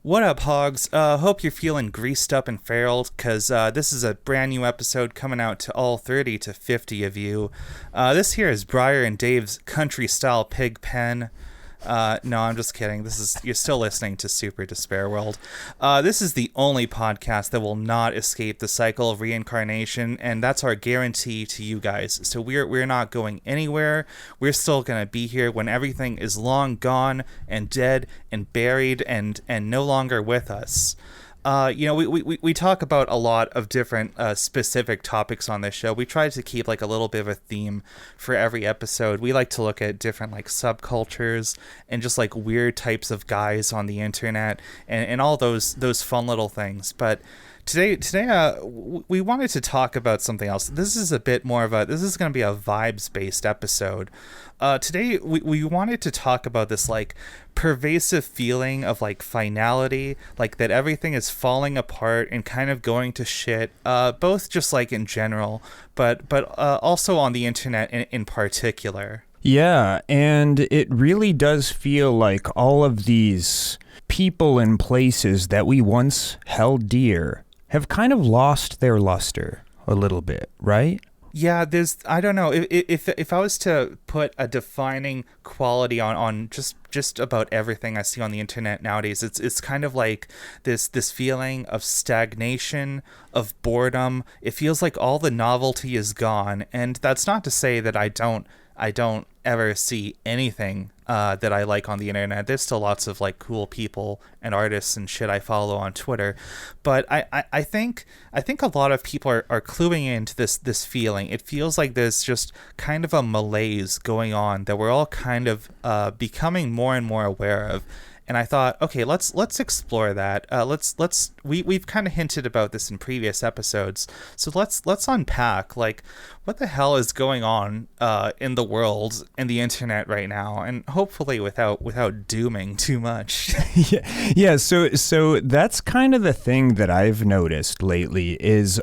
What up, hogs? Hope you're feeling greased up and feraled, because this is a brand new episode coming out to all 30 to 50 of you. This here is Briar and Dave's country-style pig pen. No, I'm just kidding. You're still listening to Super Despair World. This is the only podcast that will not escape the cycle of reincarnation, and that's our guarantee to you guys. So we're not going anywhere. We're still gonna be here when everything is long gone and dead and buried and no longer with us. We talk about a lot of different specific topics on this show. We try to keep like a little bit of a theme for every episode. We like to look at different like subcultures and just like weird types of guys on the internet and all those fun little things. But Today, we wanted to talk about something else. This is going to be a vibes-based episode. Today, we wanted to talk about this, like, pervasive feeling of, like, finality, like, that everything is falling apart and kind of going to shit, both just, like, in general, but also on the internet in particular. Yeah, and it really does feel like all of these people and places that we once held dear have kind of lost their luster a little bit, right? Yeah, I don't know, if I was to put a defining quality on just about everything I see on the internet nowadays, it's kind of like this feeling of stagnation, of boredom. It feels like all the novelty is gone, and that's not to say that I don't ever see anything that I like on the internet. There's still lots of like cool people and artists and shit I follow on Twitter, but I think a lot of people are cluing into this feeling. It feels like there's just kind of a malaise going on that we're all kind of becoming more and more aware of. And I thought, okay, let's explore that. We've kind of hinted about this in previous episodes, so let's unpack like what the hell is going on in the world and the internet right now, and hopefully without dooming too much. Yeah. So that's kind of the thing that I've noticed lately is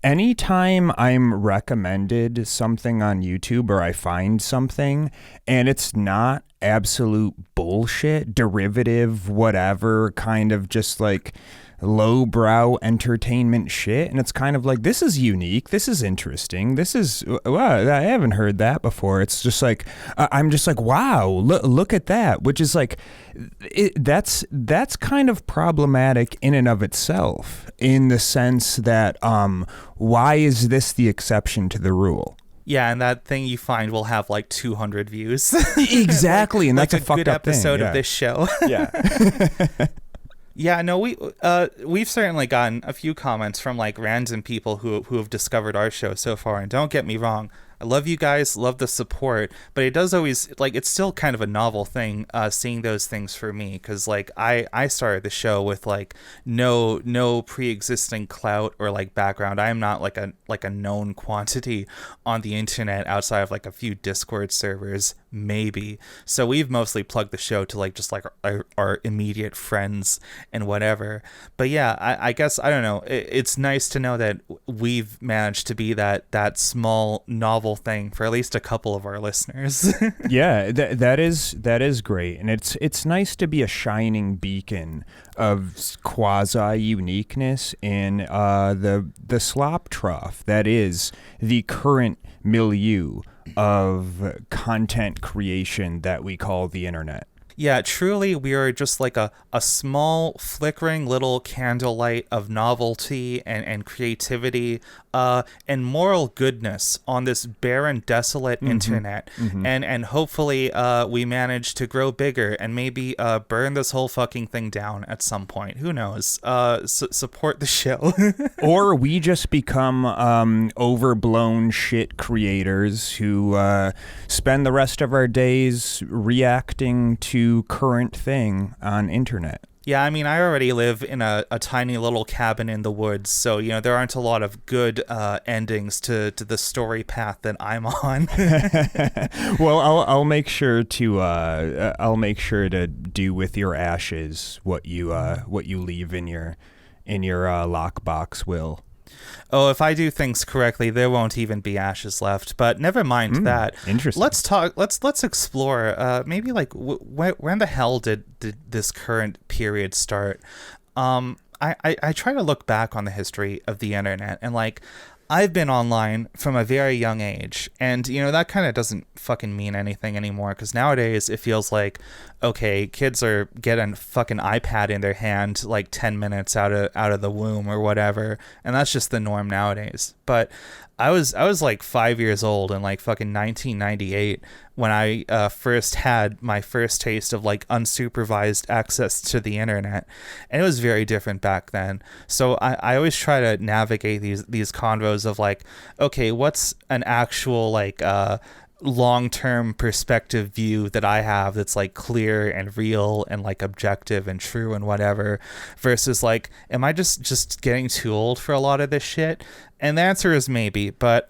anytime I'm recommended something on YouTube or I find something and it's not absolute bullshit, derivative, whatever, kind of just like lowbrow entertainment shit, and it's kind of like, this is unique, this is interesting, this is, wow, I haven't heard that before. It's just like, I'm just like, wow, look at that, which is like, that's kind of problematic in and of itself, in the sense that why is this the exception to the rule? Yeah, and that thing you find will have like 200 views. Exactly, and that's like a fucked good up episode thing. of this show. Yeah. Yeah, no, we've certainly gotten a few comments from like random people who have discovered our show so far, and don't get me wrong, I love you guys, love the support, but it does always, like, it's still kind of a novel thing seeing those things for me, because like I started the show with like no pre-existing clout or like background. I am not like a known quantity on the internet outside of like a few Discord servers, maybe. So we've mostly plugged the show to like just like our immediate friends and whatever. But yeah, I guess, I don't know, it's nice to know that we've managed to be that small novel thing for at least a couple of our listeners. Yeah, that is great, and it's nice to be a shining beacon of quasi uniqueness in the slop trough that is the current milieu of content creation that we call the internet. Yeah, truly, we are just like a small, flickering little candlelight of novelty and creativity and moral goodness on this barren, desolate internet. Mm-hmm. And hopefully we manage to grow bigger and maybe burn this whole fucking thing down at some point. Who knows? Support the show. Or we just become overblown shit creators who spend the rest of our days reacting to current thing on internet. Yeah, I mean, I already live in a tiny little cabin in the woods, so, you know, there aren't a lot of good endings to the story path that I'm on. Well, I'll make sure to do with your ashes what you leave in your lockbox will. Oh, if I do things correctly, there won't even be ashes left. But never mind that. Interesting. Let's talk. Let's explore. Maybe like when the hell did this current period start? I try to look back on the history of the internet, and like I've been online from a very young age, and that kind of doesn't fucking mean anything anymore, because nowadays it feels like, okay, kids are getting a fucking iPad in their hand like 10 minutes out of the womb or whatever, and that's just the norm nowadays. But I was like 5 years old in like fucking 1998 when I first had my first taste of like unsupervised access to the internet, and it was very different back then. So I always try to navigate these convos of like, okay, what's an actual like long-term perspective view that I have that's like clear and real and like objective and true and whatever, versus like, am I just getting too old for a lot of this shit? And the answer is maybe. But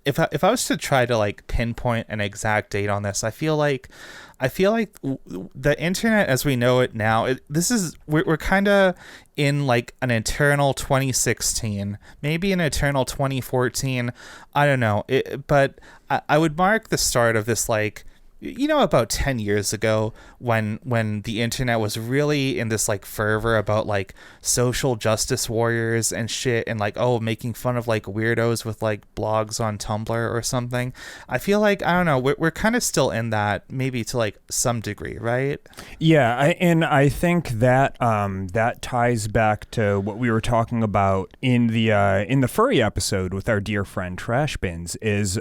if I was to try to like pinpoint an exact date on this, I feel like the internet as we know it now, we're kind of in like an eternal 2016, maybe an eternal 2014. I don't know. But I would mark the start of this like, about 10 years ago when the internet was really in this like fervor about like social justice warriors and shit, and like, making fun of like weirdos with like blogs on Tumblr or something. I feel like, I don't know, we're kind of still in that, maybe to like some degree, right? Yeah, I think that that ties back to what we were talking about in the furry episode with our dear friend Trash Bins. Is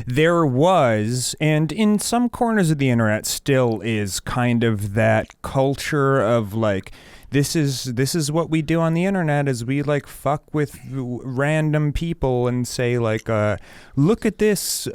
there was, and in some corners of the internet still is, kind of that culture of like, this is what we do on the internet, is we like fuck with random people and say like, look at this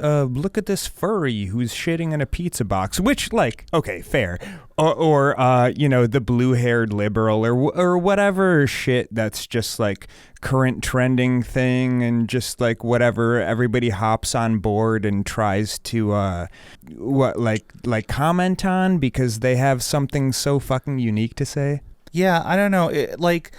furry who's shitting in a pizza box, which, like, okay, fair, or the blue-haired liberal or whatever shit that's just like current trending thing, and just like whatever everybody hops on board and tries to like comment on because they have something so fucking unique to say. Yeah, I don't know. Like,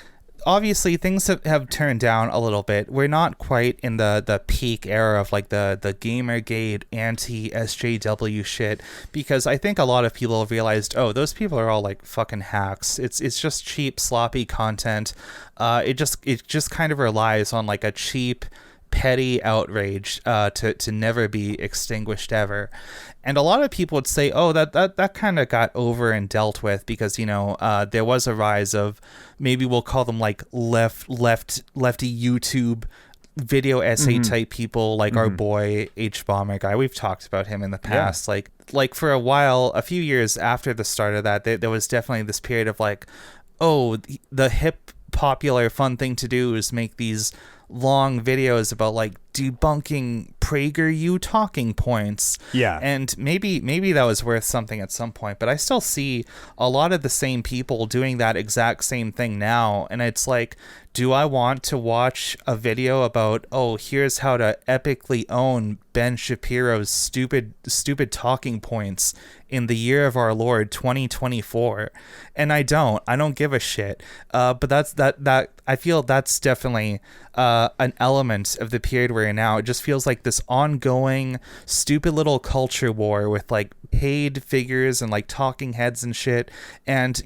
obviously, things have turned down a little bit. We're not quite in the peak era of like the Gamergate anti-SJW shit, because I think a lot of people have realized, those people are all like fucking hacks. It's just cheap, sloppy content. It just kind of relies on like a cheap, petty outrage to never be extinguished ever. And a lot of people would say, that kind of got over and dealt with, because there was a rise of, maybe we'll call them like lefty YouTube video essay type people, like our boy H Bomber guy. We've talked about him in the past. Yeah. Like for a while, a few years after the start of that, there was definitely this period of like, the hip, popular, fun thing to do is make these long videos about like debunking PragerU talking points. Yeah. And maybe that was worth something at some point, but I still see a lot of the same people doing that exact same thing now, and it's like, do I want to watch a video about, here's how to epically own Ben Shapiro's stupid talking points in the year of our Lord 2024? And I don't give a shit. But that I feel that's definitely an element of the period we're in now. It just feels like this ongoing stupid little culture war with like paid figures and like talking heads and shit. And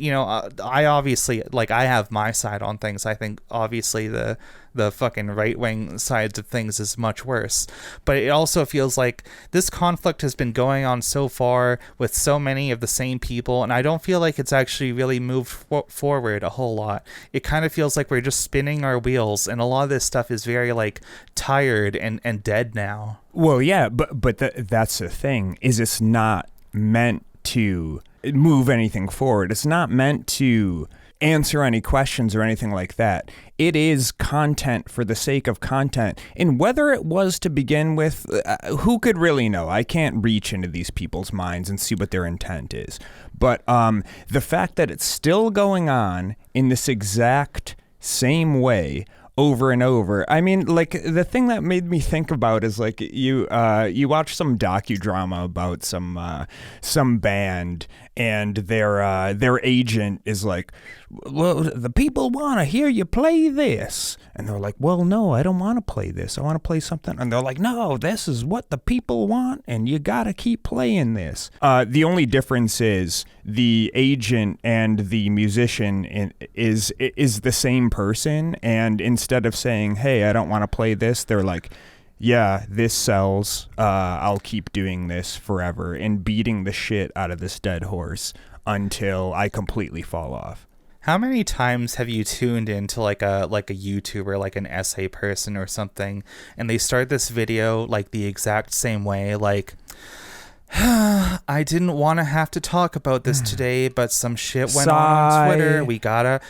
I obviously, like, I have my side on things. I think obviously the fucking right-wing sides of things is much worse. But it also feels like this conflict has been going on so far with so many of the same people, and I don't feel like it's actually really moved forward a whole lot. It kind of feels like we're just spinning our wheels, and a lot of this stuff is very like tired and dead now. Well, yeah, but that's the thing, is it's not meant to move anything forward. It's not meant to answer any questions or anything like that. It is content for the sake of content. And whether it was to begin with, who could really know? I can't reach into these people's minds and see what their intent is. But the fact that it's still going on in this exact same way over and over. I mean, like, the thing that made me think about is like, you watch some docudrama about some band, and their agent is like, well, the people want to hear you play this, and they're like, well, no, I don't want to play this. I want to play something, and they're like, no, this is what the people want, and you gotta keep playing this. The only difference is the agent and the musician is the same person, and instead of saying, hey, I don't want to play this, they're like, yeah, this sells, I'll keep doing this forever, and beating the shit out of this dead horse until I completely fall off. How many times have you tuned into like a YouTuber, like an essay person or something, and they start this video like the exact same way, like, I didn't want to have to talk about this today, but some shit went on Twitter. We gotta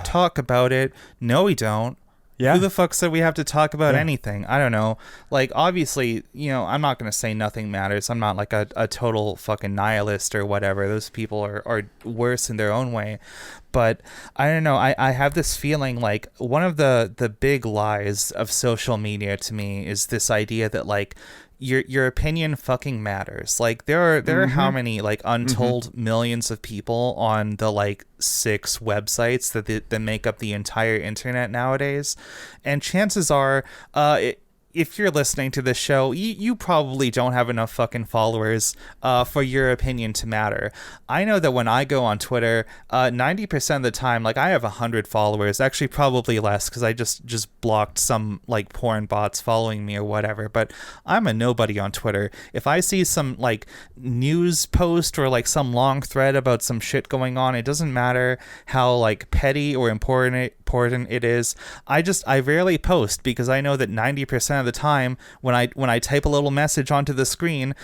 talk about it. No, we don't. Yeah. Who the fuck said we have to talk about anything? I don't know. Like, obviously, I'm not going to say nothing matters. I'm not like a total fucking nihilist or whatever. Those people are worse in their own way. But I don't know. I have this feeling like one of the big lies of social media to me is this idea that like your opinion fucking matters. Like there are how many like untold millions of people on the like 6 websites that make up the entire internet nowadays, and chances are if you're listening to this show, you probably don't have enough fucking followers for your opinion to matter. I know that when I go on Twitter, 90% of the time, like I have 100 followers, actually probably less because I just blocked some like porn bots following me or whatever, but I'm a nobody on Twitter. If I see some like news post or like some long thread about some shit going on, it doesn't matter how like petty or important it is. I rarely post because I know that 90% of the time when I type a little message onto the screen,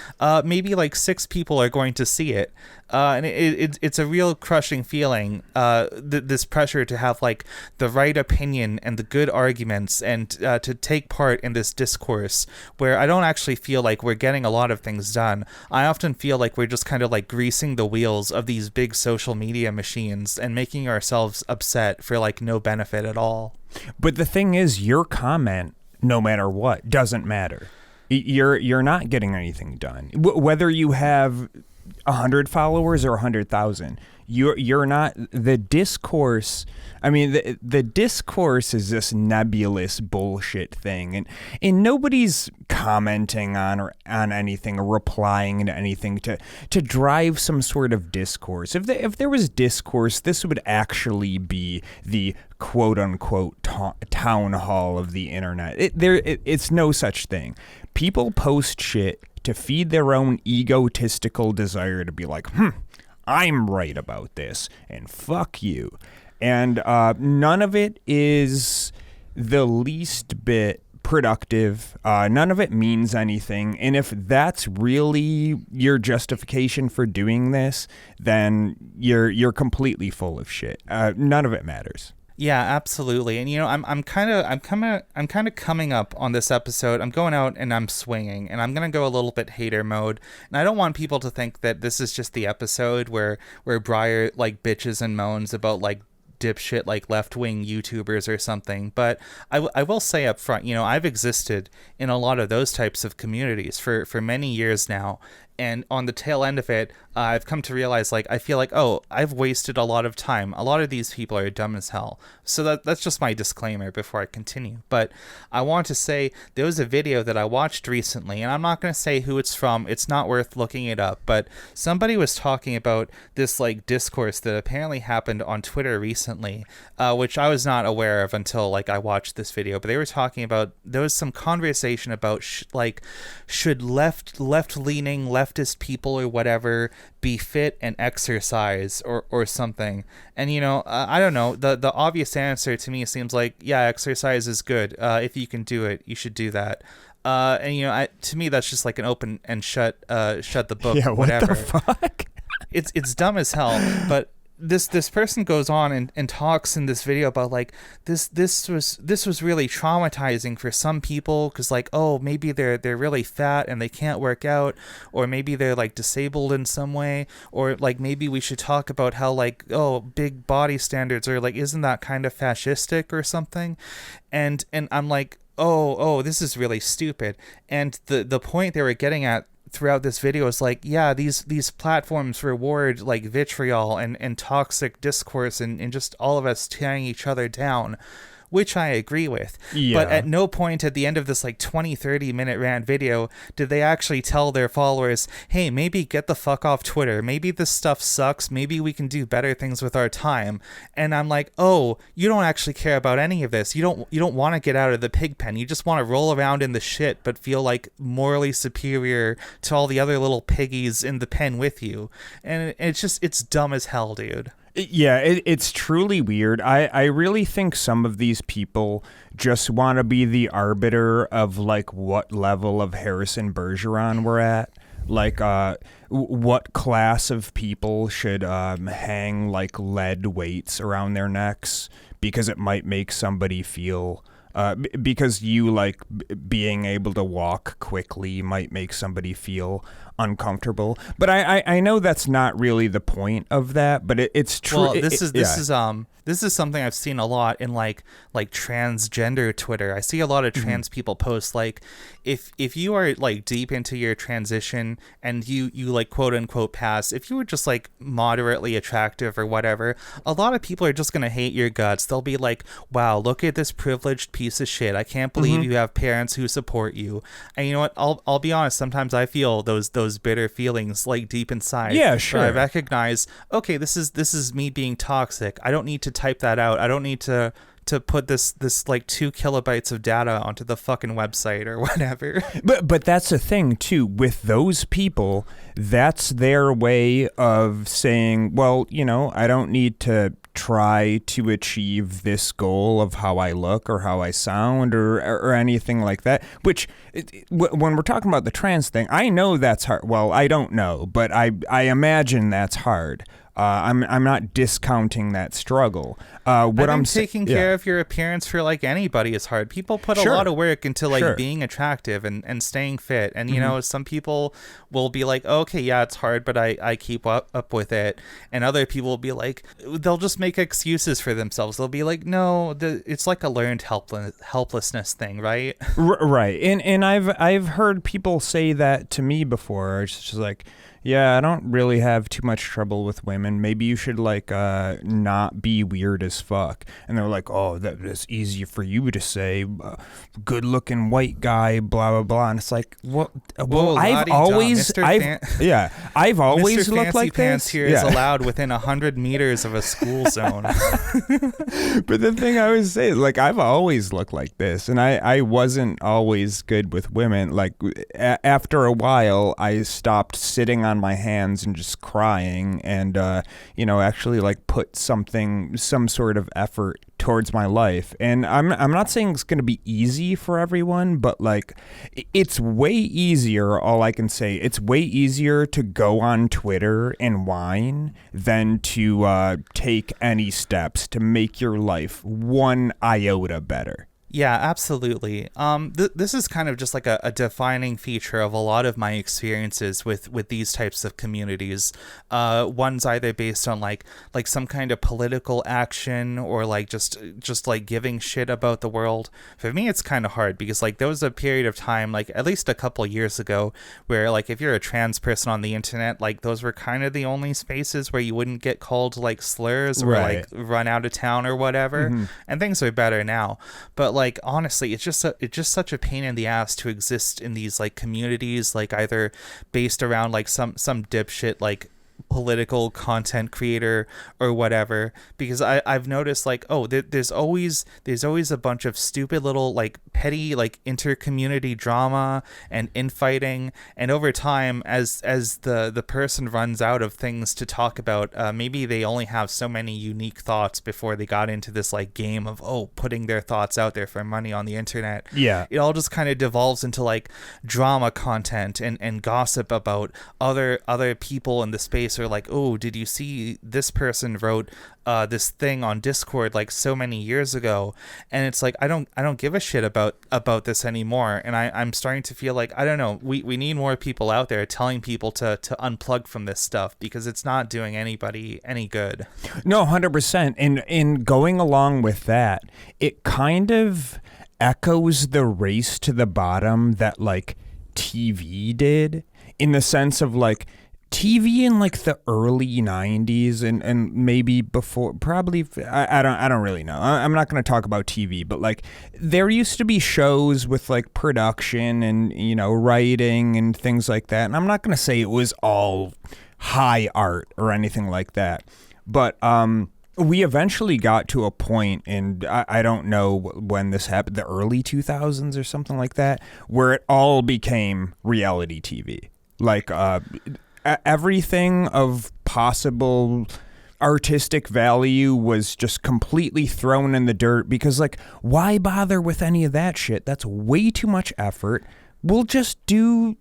maybe like 6 people are going to see it. And it's a real crushing feeling, this pressure to have like the right opinion and the good arguments and to take part in this discourse where I don't actually feel like we're getting a lot of things done. I often feel like we're just kind of like greasing the wheels of these big social media machines and making ourselves upset for like no benefit at all. But the thing is, your comment, no matter what, doesn't matter. You're not getting anything done. Whether you have 100 followers or 100,000, you're not. The discourse, I mean, the discourse is this nebulous bullshit thing, and nobody's commenting on anything or replying to anything to drive some sort of discourse. If there was discourse, this would actually be the quote unquote town hall of the internet. It's no such thing. People post shit to feed their own egotistical desire to be like, I'm right about this, and fuck you. And none of it is the least bit productive. None of it means anything. And if that's really your justification for doing this, then you're completely full of shit. None of it matters. Yeah, absolutely. And I'm kind of coming up on this episode. I'm going out and I'm swinging, and I'm going to go a little bit hater mode. And I don't want people to think that this is just the episode where Briar like bitches and moans about like dipshit like left-wing YouTubers or something, but I will say up front, I've existed in a lot of those types of communities for many years now, and on the tail end of it, I've come to realize, like, I feel like, oh, I've wasted a lot of time. A lot of these people are dumb as hell. So that's just my disclaimer before I continue. But I want to say there was a video that I watched recently, and I'm not going to say who it's from. It's not worth looking it up. But somebody was talking about this, like, discourse that apparently happened on Twitter recently, which I was not aware of until, like, I watched this video. But they were talking about, there was some conversation about, should left-leaning, leftist people or whatever be fit and exercise or something. And I don't know, the obvious answer to me seems like, yeah, exercise is good. If you can do it, you should do that. And to me that's just like an open and shut the book. Yeah, whatever. What the fuck? It's dumb as hell. But this person goes on and talks in this video about like this was really traumatizing for some people because like, oh, maybe they're really fat and they can't work out, or maybe they're like disabled in some way, or like maybe we should talk about how like, oh, big body standards, or like, isn't that kind of fascistic or something? And I'm like, oh, this is really stupid. And the point they were getting at throughout this video is like, yeah, these platforms reward like vitriol and toxic discourse and just all of us tearing each other down, which I agree with. Yeah. But at no point at the end of this like 20-30 minute rant video did they actually tell their followers, hey, maybe get the fuck off Twitter. Maybe this stuff sucks. Maybe we can do better things with our time. And I'm like, oh, you don't actually care about any of this. You don't want to get out of the pig pen. You just want to roll around in the shit but feel like morally superior to all the other little piggies in the pen with you. And it's dumb as hell, dude. Yeah, it's truly weird. I really think some of these people just want to be the arbiter of like what level of Harrison Bergeron we're at. Like what class of people should hang like lead weights around their necks because it might make somebody feel because you like being able to walk quickly might make somebody feel uncomfortable. But I know that's not really the point of that, but it's true. Well, this is something I've seen a lot in like transgender Twitter. I see a lot of trans people post like if you are like deep into your transition and you like quote unquote pass, if you were just like moderately attractive or whatever, a lot of people are just gonna hate your guts. They'll be like, wow, look at this privileged piece of shit. I can't believe you have parents who support you. And you know what? I'll be honest, sometimes I feel those bitter feelings like deep inside. Yeah, sure. But I recognize, okay, this is me being toxic. I don't need to type that out. I don't need to put this like 2 kilobytes of data onto the fucking website or whatever. But that's the thing too with those people. That's their way of saying, well, you know, I don't need to try to achieve this goal of how I look or how I sound or anything like that. Which when we're talking about the trans thing, I know that's hard. Well, I don't know, but I imagine that's hard. I'm not discounting that struggle. Taking care of your appearance for like anybody is hard. People put a lot of work into like being attractive and staying fit. And you know, some people will be like, oh, okay, yeah, it's hard, but I keep up with it. And other people will be like, they'll just make excuses for themselves. They'll be like, no, it's like a learned helplessness thing, right? Right. And I've heard people say that to me before. It's just like, yeah, I don't really have too much trouble with women. Maybe you should like not be weird as fuck. And they're like, oh, that's easy for you to say. Good-looking white guy, blah blah blah. And it's like, what? Well, I've always looked Mr. like Fancy Pants this. Here is allowed within 100 meters of a school zone. But the thing I was saying, like, I've always looked like this, and I wasn't always good with women. Like, after a while, I stopped sitting on my hands and just crying and actually like put some sort of effort towards my life. And I'm not saying it's going to be easy for everyone, but like it's way easier. All I can say, it's way easier to go on Twitter and whine than to take any steps to make your life one iota better. Yeah, absolutely. This is kind of just like a defining feature of a lot of my experiences with these types of communities. One's either based on like some kind of political action or like just like giving shit about the world. For me, it's kind of hard because like there was a period of time, like at least a couple years ago, where like if you're a trans person on the internet, like those were kind of the only spaces where you wouldn't get called like slurs or like run out of town or whatever. And things are better now, but like honestly, it's just such a pain in the ass to exist in these like communities, like either based around like some dipshit like political content creator or whatever, because I've noticed like, oh, there's always a bunch of stupid little like petty like inter-community drama and infighting, and over time as the person runs out of things to talk about, maybe they only have so many unique thoughts before they got into this like game of putting their thoughts out there for money on the internet. It all just kind of devolves into like drama content and gossip about other people in the space, or like, oh, did you see this person wrote this thing on Discord like so many years ago? And it's like, I don't give a shit about this anymore. And I'm starting to feel like, I don't know, we need more people out there telling people to unplug from this stuff, because it's not doing anybody any good. No, 100%. And in going along with that, it kind of echoes the race to the bottom that like TV did, in the sense of like TV in like the early 90s and maybe before, probably, I don't really know. I'm not going to talk about TV, but like there used to be shows with like production and, you know, writing and things like that. And I'm not going to say it was all high art or anything like that, but we eventually got to a point, and I don't know when this happened, the early 2000s or something like that, where it all became reality TV. Like everything of possible artistic value was just completely thrown in the dirt because, like, why bother with any of that shit? That's way too much effort. We'll just do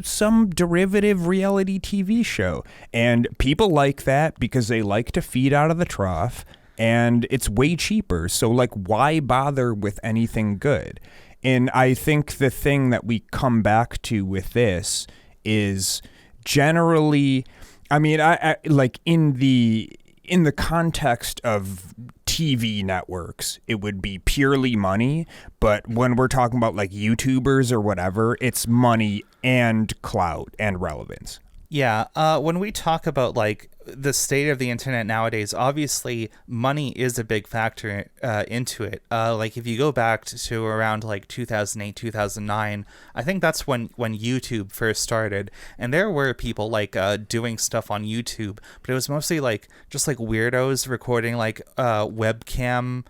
some derivative reality TV show. And people like that because they like to feed out of the trough, and it's way cheaper. So, like, why bother with anything good? And I think the thing that we come back to with this is generally, I mean, I like in the context of TV networks, it would be purely money. But when we're talking about like YouTubers or whatever, it's money and clout and relevance. Yeah, when we talk about like the state of the internet nowadays, obviously money is a big factor into it. Like if you go back to around like 2008, 2009, I think that's when YouTube first started, and there were people like doing stuff on YouTube, but it was mostly like just like weirdos recording like webcam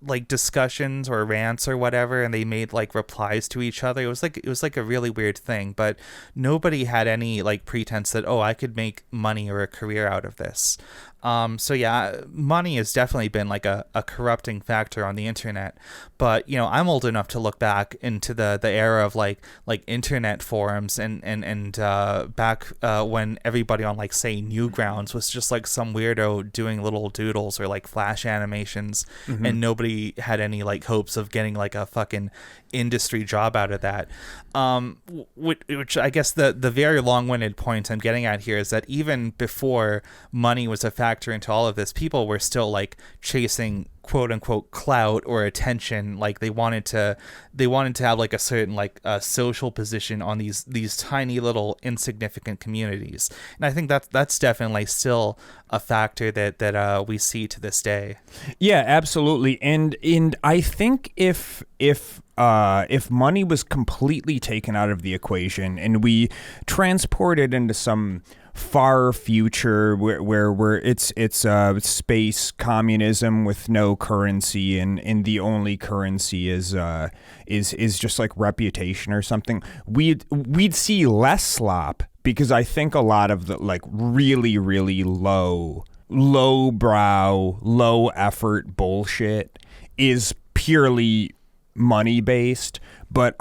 like discussions or rants or whatever, and they made like replies to each other. It was like a really weird thing, but nobody had any like pretense that, oh, I could make money or a career out of this. So yeah, money has definitely been like a corrupting factor on the internet. But, you know, I'm old enough to look back into the era of like internet forums and back when everybody on like, say, Newgrounds was just like some weirdo doing little doodles or like flash animations, and nobody had any like hopes of getting like a fucking industry job out of that. Which I guess the very long-winded point I'm getting at here is that even before money was a factor into all of this, people were still like chasing quote unquote clout or attention. Like they wanted to have like a certain like social position on these tiny little insignificant communities. And I think that's definitely still a factor that we see to this day. Yeah, absolutely. And I think if money was completely taken out of the equation and we transported into some far future where it's space communism with no currency and the only currency is just like reputation or something, we'd see less slop, because I think a lot of the like really, really low brow, low effort bullshit is purely money based. But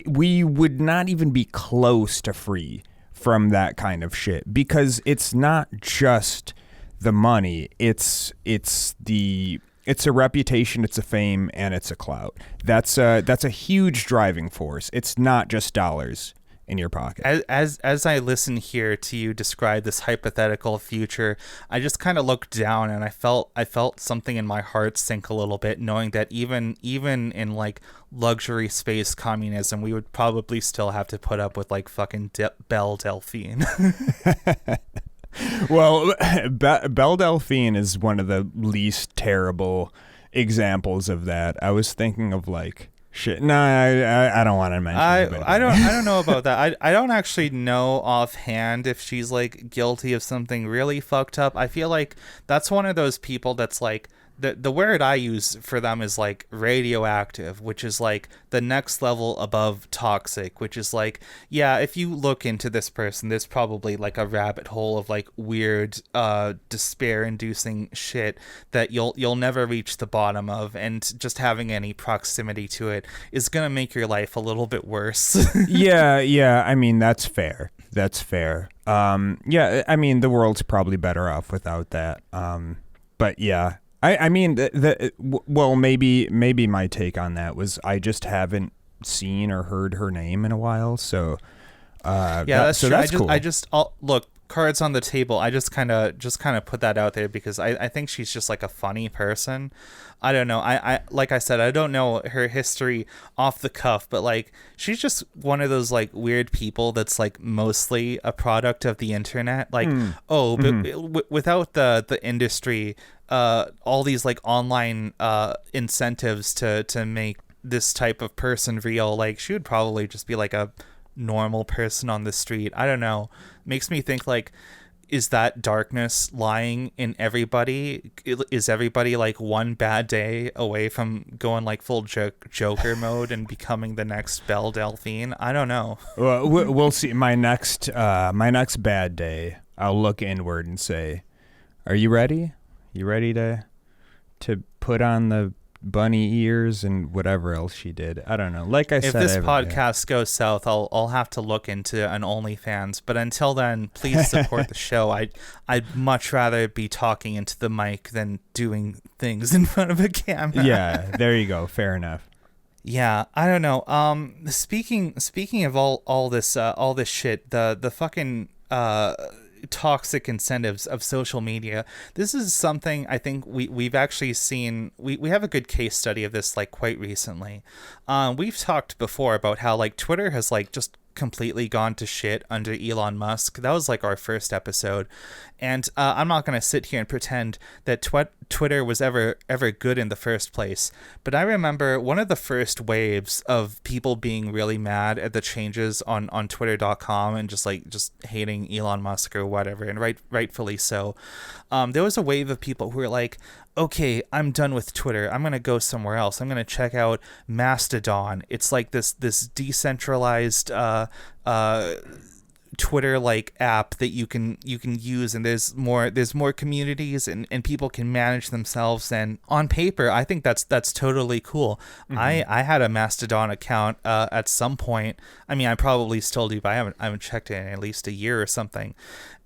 we would not even be close to free from that kind of shit, because it's not just the money, it's a reputation, it's a fame, and it's a clout. That's a huge driving force. It's not just dollars in your pocket. As I listen here to you describe this hypothetical future, I just kind of looked down and I felt something in my heart sink a little bit, knowing that even in like luxury space communism, we would probably still have to put up with like fucking Belle Delphine. Well, Belle Delphine is one of the least terrible examples of that. I was thinking of like shit. No, I don't want to mention it. I don't know about that. I don't actually know offhand if she's like guilty of something really fucked up. I feel like that's one of those people that's like, the word I use for them is like radioactive, which is like the next level above toxic, which is like, yeah, if you look into this person, there's probably like a rabbit hole of like weird, despair-inducing shit that you'll never reach the bottom of, and just having any proximity to it is gonna make your life a little bit worse. Yeah. I mean, that's fair. Yeah, I mean, the world's probably better off without that. But yeah. I mean, well, maybe my take on that was I just haven't seen or heard her name in a while, so yeah, that's true. That's cool. Look, cards on the table. I just kind of put that out there because I think she's just like a funny person. I don't know. I like I said, I don't know her history off the cuff, but like she's just one of those like weird people that's like mostly a product of the internet. Like, but without the industry, all these like online incentives to make this type of person real, like she would probably just be like a normal person on the street. I don't know. Makes me think like, is that darkness lying in everybody? Is everybody like one bad day away from going like full Joker mode and becoming the next Belle Delphine? I don't know. Well, we'll see. My next bad day, I'll look inward and say, "Are you ready? You ready to put on the bunny ears and whatever else she did?" I don't know. Like I said, if this podcast goes south, I'll have to look into an OnlyFans. But until then, please support the show. I'd much rather be talking into the mic than doing things in front of a camera. Yeah, there you go. Fair enough. Yeah, I don't know. Speaking of all this shit, the fucking toxic incentives of social media. This is something I think we've actually seen. We have a good case study of this like quite recently. We've talked before about how like Twitter has like just completely gone to shit under Elon Musk. That was like our first episode, and I'm not going to sit here and pretend that Twitter was ever good in the first place, but I remember one of the first waves of people being really mad at the changes on twitter.com and just hating Elon Musk or whatever, and rightfully so. There was a wave of people who were like, okay, I'm done with Twitter. I'm going to go somewhere else. I'm going to check out Mastodon. It's like this decentralized Twitter like app that you can use, and there's more communities and people can manage themselves. And on paper, I think that's totally cool. I had a Mastodon account at some point. I mean, I probably still do, but I haven't checked it in at least a year or something.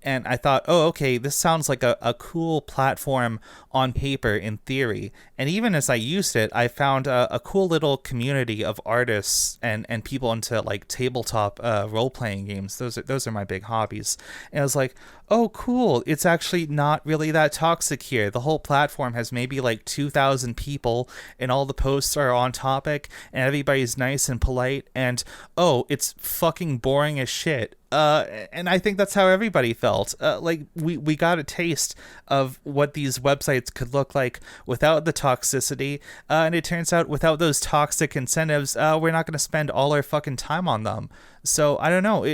And I thought, oh, okay, this sounds like a cool platform on paper in theory. And even as I used it, I found a cool little community of artists and people into like tabletop role-playing games. Those are my big hobbies. And I was like, oh, cool. It's actually not really that toxic here. The whole platform has maybe like 2,000 people, and all the posts are on topic, and everybody's nice and polite. And, oh, it's fucking boring as shit. And I think that's how everybody felt. Like we got a taste of what these websites could look like without the toxicity. And it turns out without those toxic incentives, we're not going to spend all our fucking time on them. So I don't know.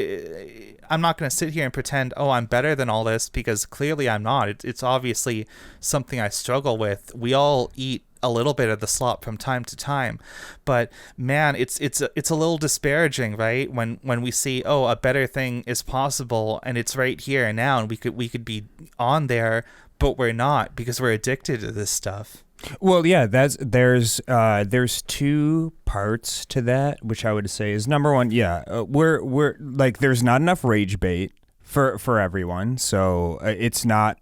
I'm not going to sit here and pretend, oh, I'm better than all this, because clearly I'm not. It's obviously something I struggle with. We all eat a little bit of the slop from time to time, but man, it's a little disparaging, right? When we see, oh, a better thing is possible and it's right here and now, and we could be on there, but we're not, because we're addicted to this stuff. Well, yeah, there's two parts to that, which I would say is number one, we're like, there's not enough rage bait for everyone, so it's not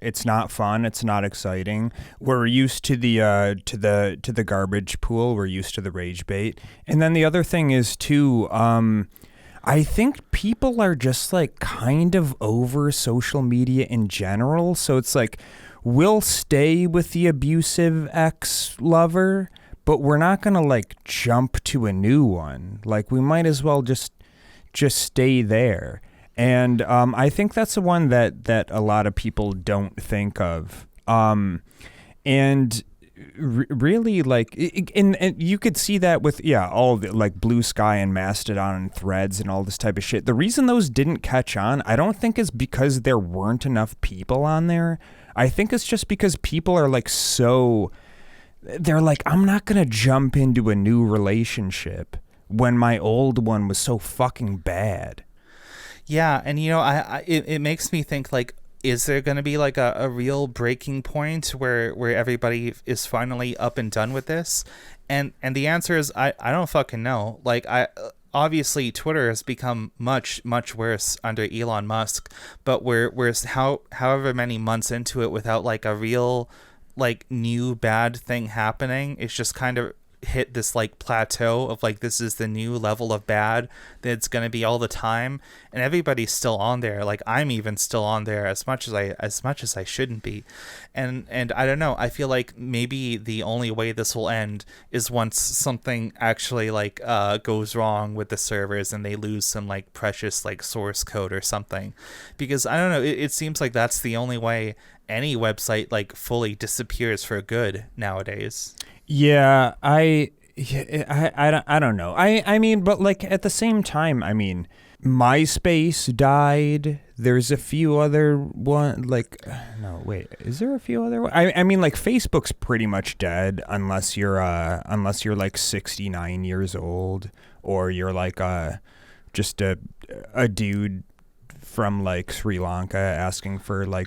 fun, it's not exciting. We're used to the garbage pool, we're used to the rage bait. And then the other thing is too, I think people are just like kind of over social media in general. So it's like, we'll stay with the abusive ex-lover, but we're not gonna like jump to a new one. Like, we might as well just stay there. And I think that's the one that a lot of people don't think of. And really, like, and you could see that with, all the, like, Blue Sky and Mastodon and Threads and all this type of shit. The reason those didn't catch on, I don't think is because there weren't enough people on there. I think it's just because people are, like, they're like, I'm not going to jump into a new relationship when my old one was so fucking bad. Yeah, and it makes me think, like, is there going to be like a real breaking point where everybody is finally up and done with this? And the answer is I don't fucking know. Like, obviously Twitter has become much worse under Elon Musk, but we're however many months into it without like a real like new bad thing happening. It's just kind of hit this like plateau of like this is the new level of bad that it's going to be all the time, and everybody's still on there. Like I'm even still on there as much as I shouldn't be, and I don't know, I feel like maybe the only way this will end is once something actually like goes wrong with the servers and they lose some like precious like source code or something, because I don't know, it seems like that's the only way any website like fully disappears for good nowadays. Yeah, I don't know. I mean, but like at the same time, I mean, MySpace died. There's a few other one like no, wait, is there a few other I mean like Facebook's pretty much dead unless you're like 69 years old, or you're like just a dude from like Sri Lanka asking for like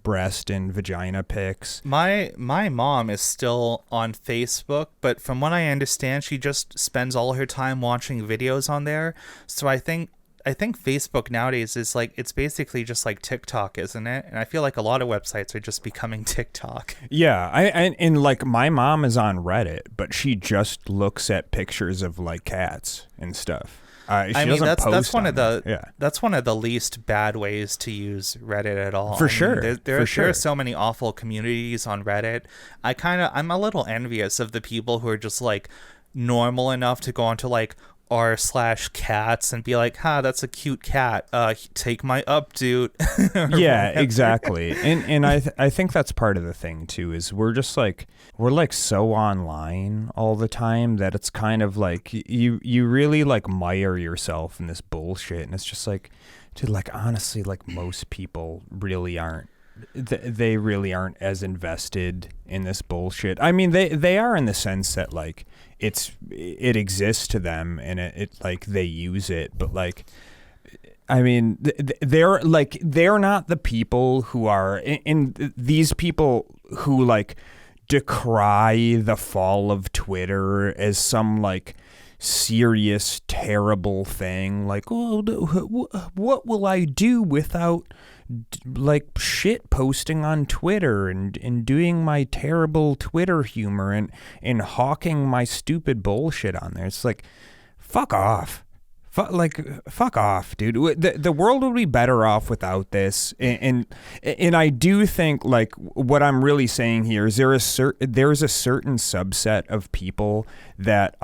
breast and vagina pics. My mom is still on Facebook, but from what I understand, she just spends all her time watching videos on there. So I think Facebook nowadays is like, it's basically just like TikTok, isn't it? And I feel like a lot of websites are just becoming TikTok. Yeah, and like my mom is on Reddit, but she just looks at pictures of like cats and stuff. I mean, that's one of the least bad ways to use Reddit at all. For sure. There are so many awful communities on Reddit. I'm a little envious of the people who are just like normal enough to go onto like r/cats and be like, that's a cute cat. Take my update. Yeah, exactly. And I think that's part of the thing too, is we're so online all the time that it's kind of like you really like mire yourself in this bullshit, and it's just like, dude, like honestly, like most people really aren't. They really aren't as invested in this bullshit. I mean, they are in the sense that like it exists to them and it like they use it, but like, I mean, they're not the people who are in these people who like decry the fall of Twitter as some like serious terrible thing. Like, oh, what will I do without like shit posting on Twitter and doing my terrible Twitter humor and hawking my stupid bullshit on there? It's like, fuck off. Fuck off, dude. The world would be better off without this. And I do think like what I'm really saying here is there's a certain subset of people that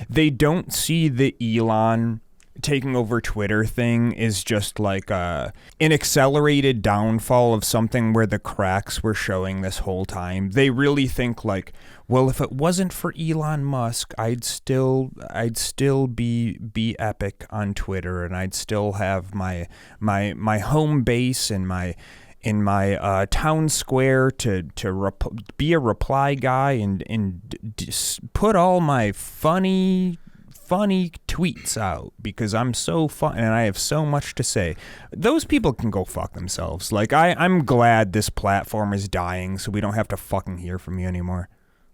they don't see the Elon taking over Twitter thing is just like an accelerated downfall of something where the cracks were showing this whole time. They really think like, well, if it wasn't for Elon Musk, I'd still be epic on Twitter, and I'd still have my home base and my town square to be a reply guy and put all my funny tweets out because I'm so fun and I have so much to say. Those people can go fuck themselves. Like I'm glad this platform is dying so we don't have to fucking hear from you anymore.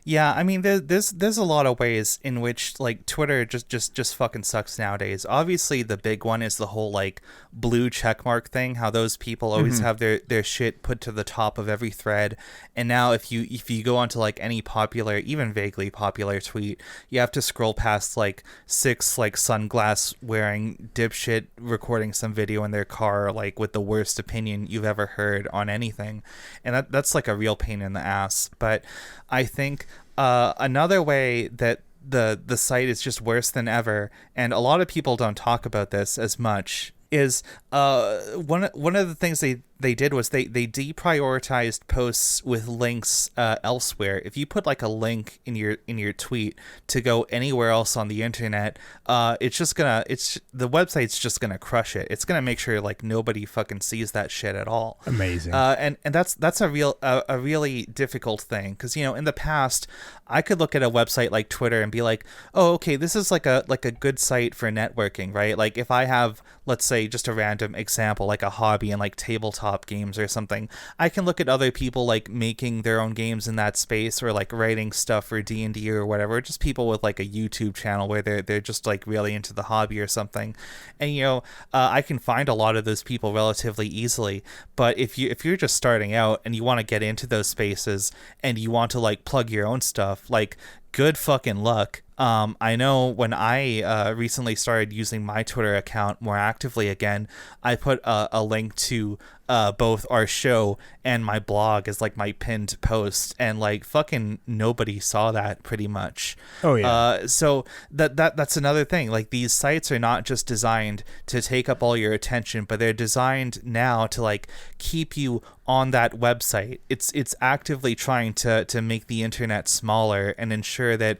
Yeah, I mean, there's a lot of ways in which like Twitter just fucking sucks nowadays. Obviously, the big one is the whole like blue checkmark thing. How those people always have their shit put to the top of every thread, and now if you go onto like any popular, even vaguely popular tweet, you have to scroll past like 6 like sunglass wearing dipshit recording some video in their car like with the worst opinion you've ever heard on anything, and that's like a real pain in the ass. But I think another way that the site is just worse than ever, and a lot of people don't talk about this as much, is one of the things they did was they deprioritized posts with links elsewhere. If you put like a link in your tweet to go anywhere else on the internet, the website's just gonna crush it. It's gonna make sure like nobody fucking sees that shit at all. Amazing. And that's a really difficult thing, because you know, in the past I could look at a website like Twitter and be like, oh, okay, this is like a good site for networking, right? Like if I have, let's say, just a random example, like a hobby in like tabletop games or something, I can look at other people like making their own games in that space, or like writing stuff for D&D or whatever, just people with like a YouTube channel where they're just like really into the hobby or something. And you know, I can find a lot of those people relatively easily. But if you're just starting out and you want to get into those spaces and you want to like plug your own stuff, like good fucking luck. I know when I recently started using my Twitter account more actively again, I put a link to both our show and my blog as like my pinned post, and like fucking nobody saw that pretty much. Oh yeah. So that's another thing. Like, these sites are not just designed to take up all your attention, but they're designed now to like keep you on that website. It's actively trying to make the internet smaller and ensure that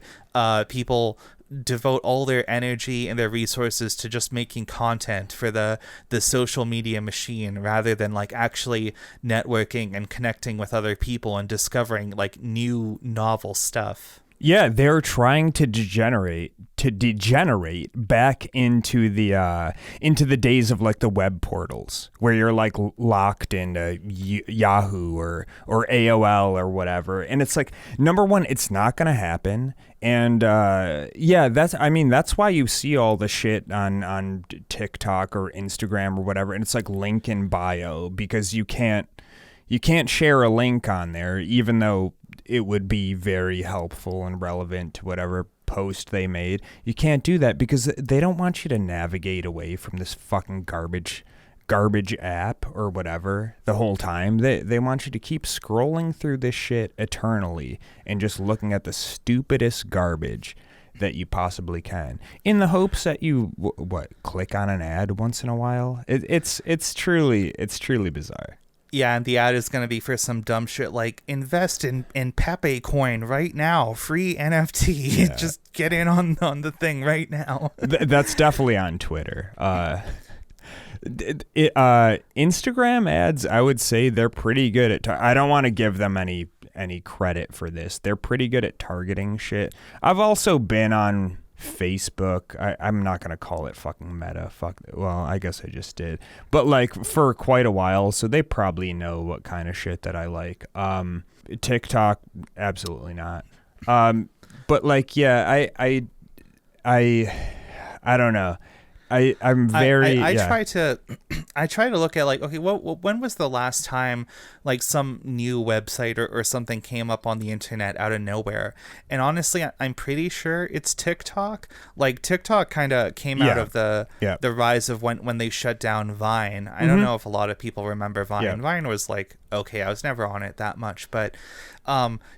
people devote all their energy and their resources to just making content for the social media machine, rather than like actually networking and connecting with other people and discovering like new novel stuff. Yeah, they're trying to degenerate back into the days of like the web portals, where you're like locked into Yahoo or AOL or whatever. And it's like, number one, it's not gonna happen. And that's why you see all the shit on TikTok or Instagram or whatever, and it's like link in bio, because you can't share a link on there, even though it would be very helpful and relevant to whatever post they made. You can't do that because they don't want you to navigate away from this fucking garbage app or whatever the whole time. They want you to keep scrolling through this shit eternally and just looking at the stupidest garbage that you possibly can, in the hopes that you click on an ad once in a while. It's truly bizarre. Yeah, and the ad is going to be for some dumb shit like, invest in Pepe coin right now, free NFT. Yeah. Just get in on the thing right now. That's definitely on Twitter. Instagram ads, I would say they're pretty good at I don't want to give them any credit for this. They're pretty good at targeting shit. I've also been on Facebook. I'm not going to call it fucking Meta. Well, I guess I just did. But like for quite a while, so they probably know what kind of shit that I like. TikTok, absolutely not. But like, yeah, I don't know. I'm very. I try to look at like, okay, when was the last time like some new website or something came up on the internet out of nowhere? And honestly, I'm pretty sure it's TikTok. Like, TikTok kind of came out of the rise of when they shut down Vine. I don't know if a lot of people remember Vine. Yeah. Vine was like, okay, I was never on it that much, but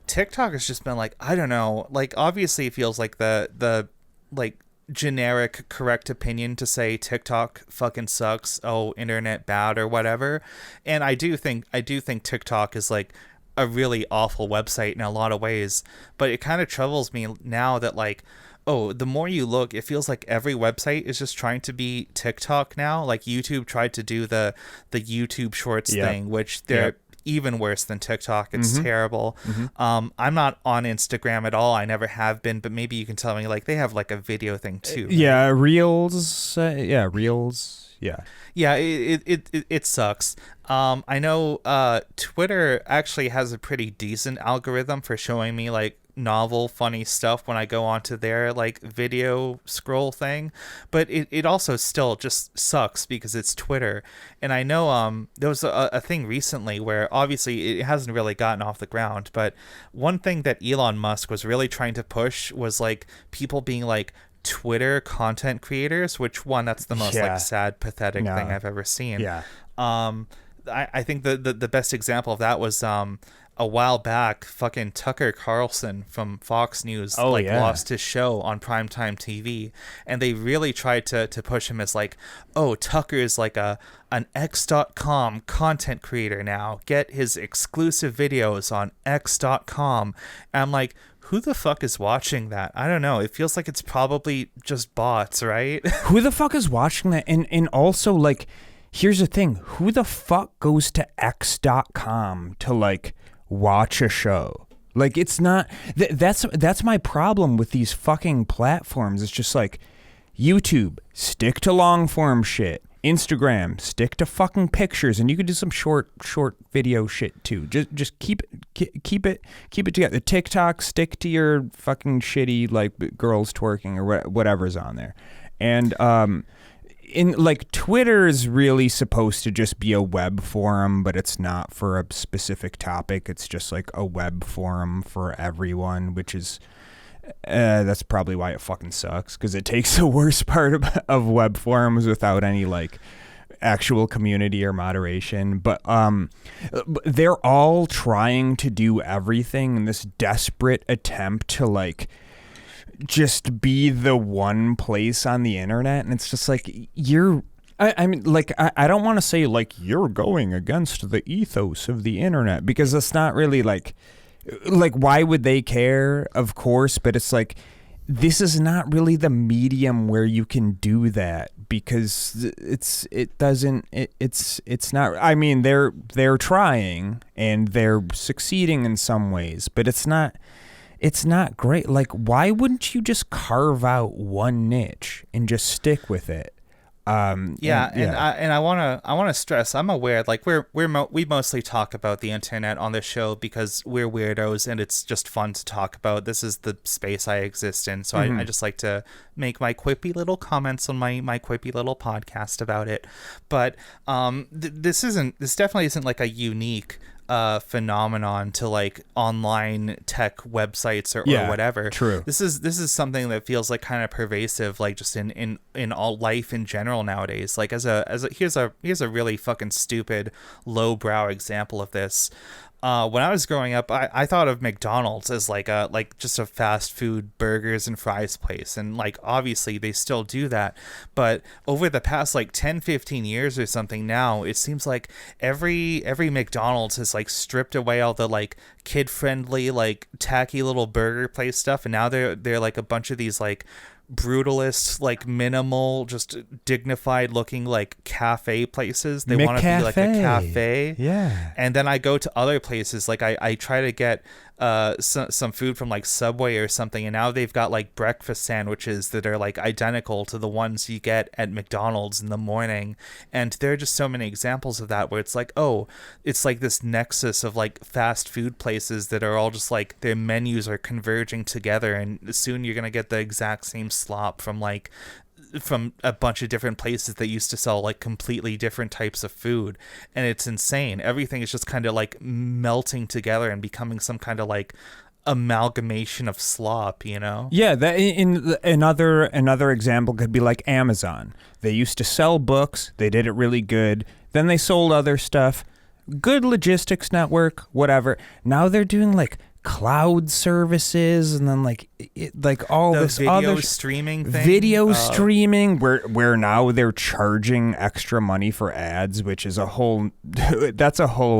TikTok has just been like, I don't know, like, obviously it feels like the like generic correct opinion to say TikTok fucking sucks, oh, internet bad or whatever. And I do think TikTok is like a really awful website in a lot of ways, but it kind of troubles me now that like, oh, the more you look, it feels like every website is just trying to be TikTok now. Like, YouTube tried to do the YouTube Shorts thing, which they're even worse than TikTok. It's terrible. I'm not on Instagram at all. I never have been, but maybe you can tell me, like, they have like a video thing too. Yeah, Reels. Reels. Yeah, it sucks. I know Twitter actually has a pretty decent algorithm for showing me like novel, funny stuff when I go onto their like video scroll thing, but it also still just sucks because it's Twitter. And I know there was a thing recently where obviously it hasn't really gotten off the ground, but one thing that Elon Musk was really trying to push was like people being like Twitter content creators, which that's the most like sad, pathetic thing I've ever seen. I think the best example of that was a while back, fucking Tucker Carlson from Fox News lost his show on primetime TV, and they really tried to push him as like, oh, Tucker is like an X.com content creator now. Get his exclusive videos on X.com. And I'm like, who the fuck is watching that? I don't know. It feels like it's probably just bots, right? Who the fuck is watching that? And also, like, here's the thing. Who the fuck goes to X.com to like watch a show? Like, it's not that's my problem with these fucking platforms. It's just like, YouTube, stick to long form shit. Instagram, stick to fucking pictures, and you could do some short video shit too. Just keep it together. TikTok, stick to your fucking shitty like girls twerking or whatever's on there. And in like, Twitter is really supposed to just be a web forum, but it's not for a specific topic. It's just like a web forum for everyone, which is That's probably why it fucking sucks, because it takes the worst part of web forums without any like actual community or moderation. But they're all trying to do everything in this desperate attempt to like just be the one place on the internet, and it's just like I mean, like, I don't want to say like you're going against the ethos of the internet, because it's not really like why would they care? Of course, but it's like, this is not really the medium where you can do that, because it's not. I mean, they're trying and they're succeeding in some ways, but it's not great. Like, why wouldn't you just carve out one niche and just stick with it? I want to stress, I'm aware, like we mostly talk about the internet on this show because we're weirdos and it's just fun to talk about. This is the space I exist in, so I just like to make my quippy little comments on my quippy little podcast about it. But this definitely isn't like a unique phenomenon to like online tech websites or whatever. True. This is something that feels like kind of pervasive, like just in all life in general nowadays. Like here's a really fucking stupid lowbrow example of this. When I was growing up, I thought of McDonald's as like just a fast food burgers and fries place. And like, obviously they still do that. But over the past like 10, 15 years or something now, it seems like every McDonald's has like stripped away all the like kid friendly, like tacky little burger place stuff. And now they're like a bunch of these like brutalist, like minimal, just dignified looking like cafe places. They want to be like a cafe. Yeah. And then I go to other places, like I try to get some food from like Subway or something, and now they've got like breakfast sandwiches that are like identical to the ones you get at McDonald's in the morning. And there are just so many examples of that where it's like, oh, it's like this nexus of like fast food places that are all just like their menus are converging together, and soon you're gonna get the exact same slop from a bunch of different places that used to sell like completely different types of food. And it's insane. Everything is just kind of like melting together and becoming some kind of like amalgamation of slop, you know? Yeah, that in another example could be like Amazon. They used to sell books, they did it really good, then they sold other stuff, good logistics network, whatever. Now they're doing like cloud services, and then like all this video other streaming thing. Streaming where now they're charging extra money for ads, which is a whole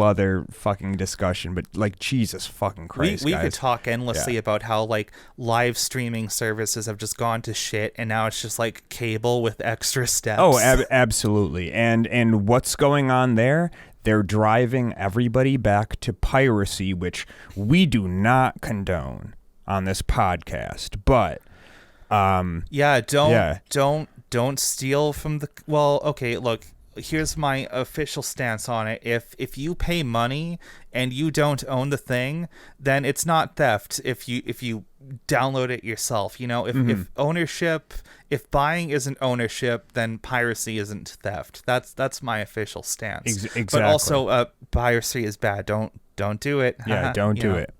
other fucking discussion. But like, Jesus fucking Christ, we guys. could talk endlessly about how like live streaming services have just gone to shit, and now it's just like cable with extra steps. Oh, absolutely. And what's going on there? They're driving everybody back to piracy, which we do not condone on this podcast. But don't steal from the. Well, okay, look. Here's my official stance on it. If you pay money and you don't own the thing, then it's not theft. If you download it yourself, you know, if buying isn't ownership, then piracy isn't theft. That's my official stance. Exactly. But also, piracy is bad. Don't do it. Yeah, don't do it.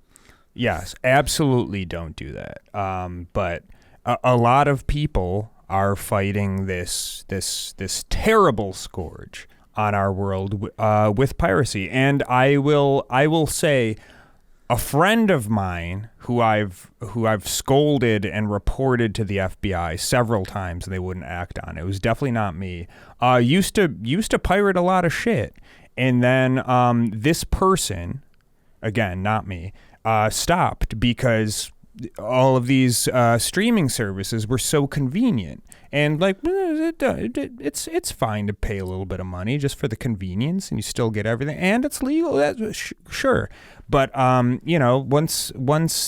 Yes, absolutely don't do that. But a lot of people are fighting this terrible scourge on our world with piracy. And I will say, a friend of mine who I've scolded and reported to the FBI several times, and they wouldn't act on it. It was definitely not me. Used to pirate a lot of shit, and then this person, again not me, stopped because all of these streaming services were so convenient. And like, it's fine to pay a little bit of money just for the convenience, and you still get everything, and it's legal. Sure, but once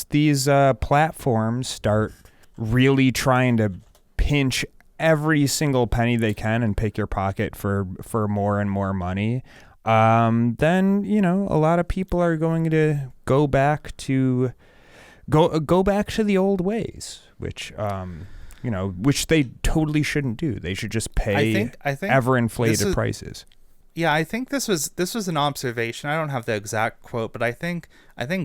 these platforms start really trying to pinch every single penny they can and pick your pocket for more and more money, then a lot of people are going to go back to the old ways, which which they totally shouldn't do. They should just pay I think ever inflated prices. Yeah, I think this was an observation. I don't have the exact quote, but I think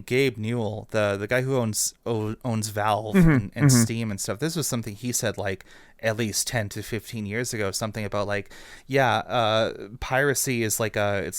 Gabe Newell, the guy who owns Valve and Steam and stuff, this was something he said like at least 10 to 15 years ago, something about like, piracy is like a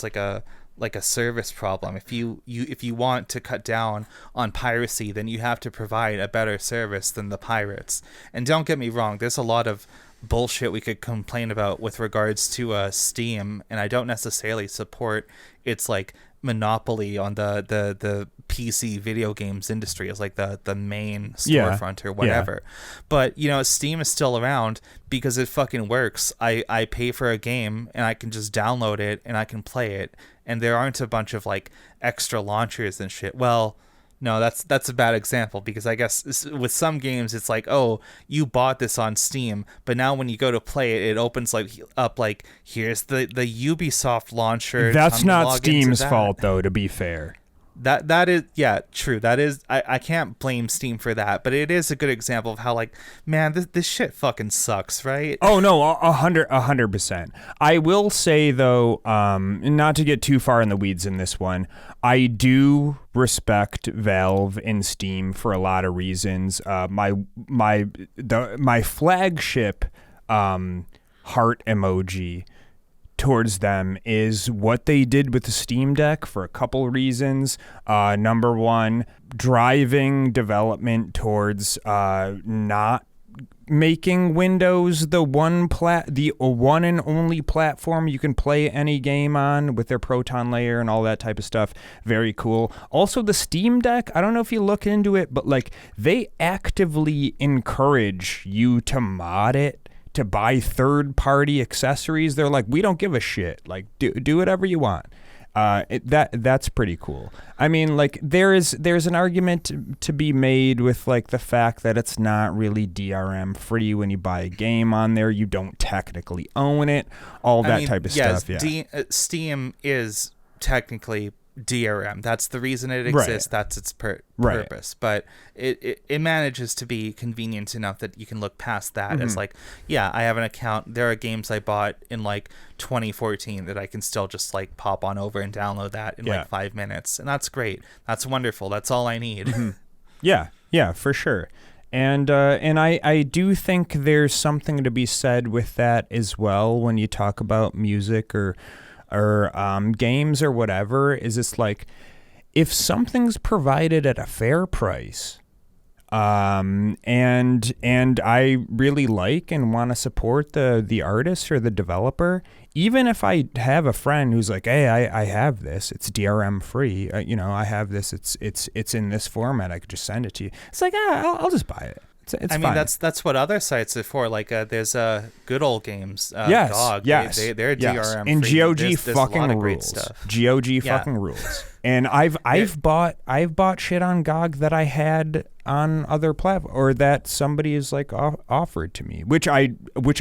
service problem. If you want to cut down on piracy, then you have to provide a better service than the pirates. And don't get me wrong, there's a lot of bullshit we could complain about with regards to Steam, and I don't necessarily support its like monopoly on the PC video games industry as like the main storefront or whatever. But Steam is still around because it fucking works. I pay for a game and I can just download it and I can play it, and there aren't a bunch of like extra launchers and shit. Well, no, that's a bad example, because I guess with some games it's like, oh, you bought this on Steam, but now when you go to play it, it opens up like, here's the Ubisoft launcher. That's not Steam's fault, though, to be fair. That is, yeah, true. That is, I can't blame Steam for that, but it is a good example of how, like, man, this shit fucking sucks, right? Oh no, 100%. I will say though, not to get too far in the weeds in this one, I do respect Valve and Steam for a lot of reasons. My flagship heart emoji towards them is what they did with the Steam Deck for a couple reasons. Number one, driving development towards not making Windows the one and only platform you can play any game on, with their Proton layer and all that type of stuff. Very cool. Also, the Steam Deck, I don't know if you look into it, but like they actively encourage you to mod it, to buy third-party accessories. They're like, we don't give a shit. Like, do whatever you want. That's pretty cool. I mean, like, there's an argument to be made with like the fact that it's not really DRM free when you buy a game on there. You don't technically own it. All that type of stuff. Yeah. Steam is technically DRM. That's the reason it exists. Right. That's its purpose. But it manages to be convenient enough that you can look past that as like, yeah, I have an account. There are games I bought in like 2014 that I can still just like pop on over and download that in like 5 minutes. And that's great. That's wonderful. That's all I need. Yeah, for sure. And I do think there's something to be said with that as well when you talk about music or games or whatever. Is it's like, if something's provided at a fair price, and I really like and want to support the artist or the developer, even if I have a friend who's like, hey, I have this, it's DRM free, I have this, it's in this format, I could just send it to you. It's like, I'll just buy it. It's fine. That's what other sites are for. Like there's Good Old Games. Yes, GOG. Yes, they're DRM free. And GOG there's fucking rules. GOG fucking rules. And I've bought shit on GOG that I had on other platforms, or that somebody is like offered to me, which I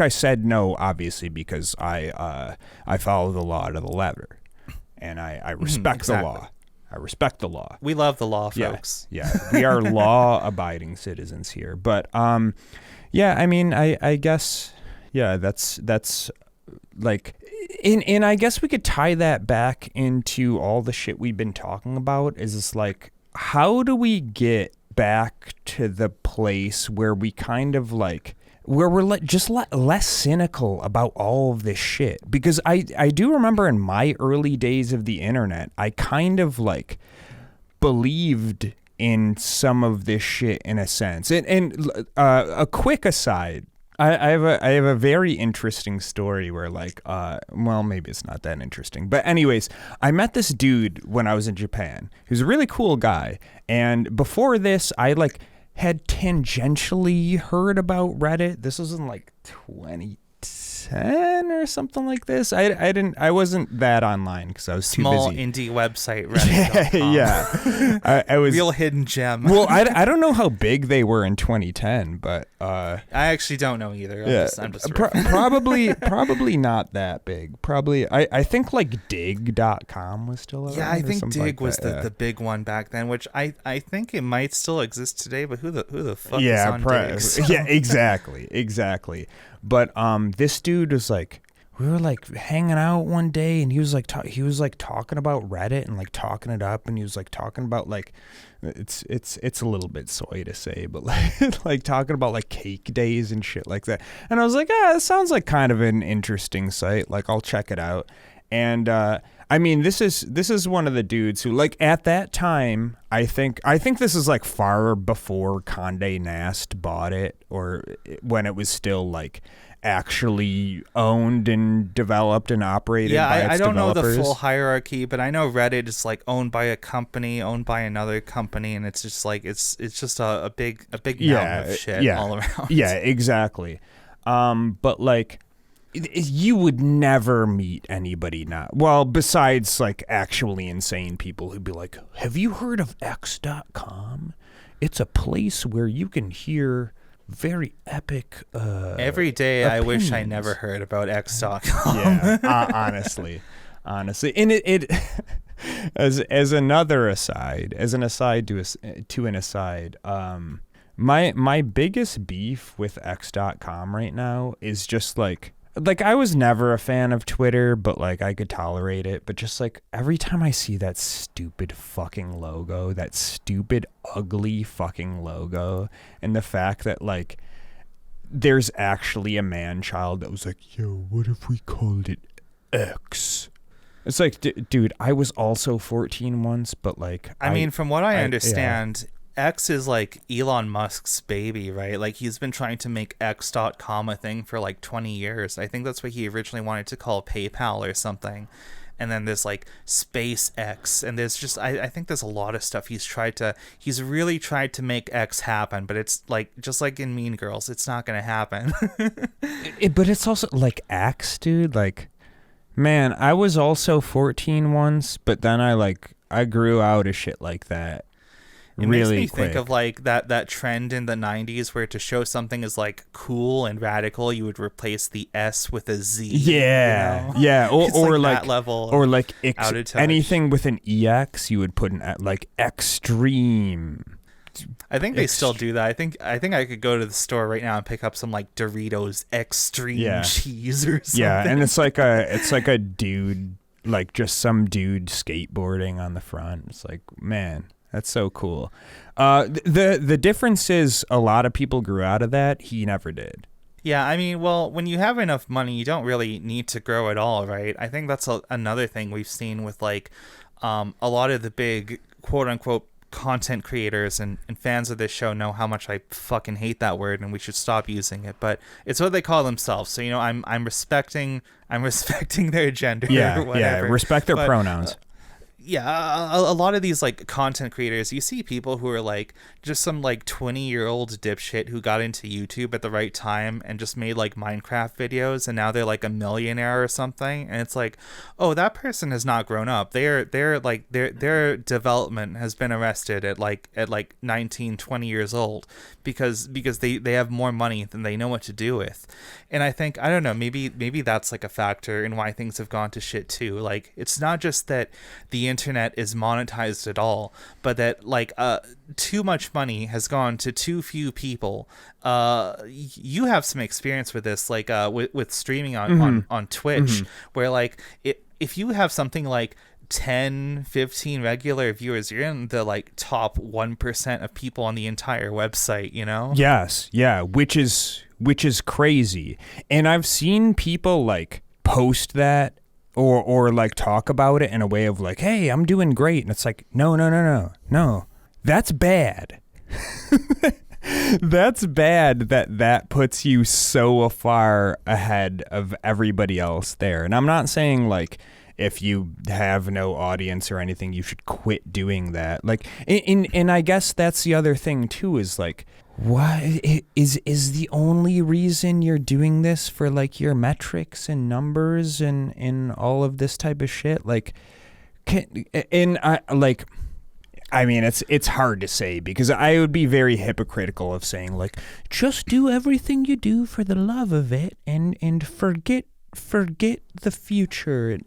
said no, obviously, because I follow the law to the letter, and I respect the law. I respect the law. We love the law, folks. Yeah. We are law-abiding citizens here. But, I mean, I guess, that's like, and I guess we could tie that back into all the shit we've been talking about. Is it's like, how do we get back to the place where we kind of like, where we're less cynical about all of this shit? Because I do remember in my early days of the internet, I kind of like believed in some of this shit in a sense. And a quick aside, I have a very interesting story where like, well, maybe it's not that interesting, but anyways, I met this dude when I was in Japan. He was a really cool guy. And before this, I like had tangentially heard about Reddit. This was in like 2010 or something like this. I wasn't that online because I was too busy. Small indie website Reddit.com. Yeah. I was real hidden gem. Well, I don't know how big they were in 2010, but I actually don't know either. I'm just probably not that big. Probably I think like dig.com was still around. Yeah, I think Dig like was the big one back then, which I think it might still exist today, but who the fuck is on Dig? So. Yeah, exactly. But this dude was like, we were like hanging out one day, and he was like talking about Reddit and like talking it up, and he was like talking about like it's a little bit soy to say, but like like talking about like cake days and shit like that. And I was like, it sounds like kind of an interesting site. Like I'll check it out. And I mean, this is one of the dudes who, like, at that time, I think this is like far before Condé Nast bought it, or when it was still like actually owned and developed and operated by its I don't developers. know the full hierarchy, but I know Reddit is like owned by a company, owned by another company, and it's just like it's just a big mountain of shit all around. Yeah, exactly. But like, you would never meet anybody besides like actually insane people who'd be like, have you heard of X.com? It's a place where you can hear very epic every day opinions. I wish I never heard about X.com. Yeah, honestly. And it as another aside, as an aside to an aside, my biggest beef with X.com right now is just like I was never a fan of Twitter, but like I could tolerate it. But just like every time I see that stupid fucking logo, that stupid ugly fucking logo, and the fact that like there's actually a man-child that was like, yo, what if we called it X? It's like, dude, I was also 14 once, but like I mean, from what I understand, X is like Elon Musk's baby, right? Like he's been trying to make X.com a thing for like 20 years. I think that's what he originally wanted to call PayPal or something. And then there's like SpaceX, and there's just I think there's a lot of stuff he's really tried to make X happen, but it's like just like in Mean Girls, it's not gonna happen. But it's also like X, dude. Like, man, I was also 14 once, but then I grew out of shit like that. It really makes me quick. think of like that trend in the 90s where to show something is like cool and radical, you would replace the S with a Z. Yeah, you know? yeah, or like like that level, or like out of touch. anything with an EX, you would put in like extreme. I think they still do that. I think I could go to the store right now and pick up some like Doritos extreme cheese or something. Yeah, and it's like a dude, like just some dude skateboarding on the front. It's like, man, that's so cool. The difference is a lot of people grew out of that. He never did. Yeah, I mean, well, when you have enough money, you don't really need to grow at all, right? I think that's another thing we've seen with like a lot of the big quote unquote content creators and fans of this show know how much I fucking hate that word and we should stop using it, but it's what they call themselves. So, you know, I'm respecting their gender or whatever. Yeah, respect their pronouns. A lot of these like content creators, you see people who are like just some like 20-year-old dipshit who got into YouTube at the right time and just made like Minecraft videos, and now they're like a millionaire or something. And it's like, oh, that person has not grown up. They're like their development has been arrested at 19, 20 years old because they have more money than they know what to do with. And I think, I don't know, maybe that's like a factor in why things have gone to shit too. Like, it's not just that the internet is monetized at all, but that like too much money has gone to too few people. You have some experience with this, like with streaming on Twitch, where like if you have something like 10, 15 regular viewers, you're in the like top 1% of people on the entire website, you know? Yes, yeah, which is crazy. And I've seen people like post that or like talk about it in a way of like, hey, I'm doing great. And it's like, no. That's bad. That's bad that puts you so far ahead of everybody else there. And I'm not saying like if you have no audience or anything, you should quit doing that. Like, and I guess that's the other thing too, is like, what is the only reason you're doing this for like your metrics and numbers and all of this type of shit? Like, I mean, it's hard to say, because I would be very hypocritical of saying like, just do everything you do for the love of it and forget the future.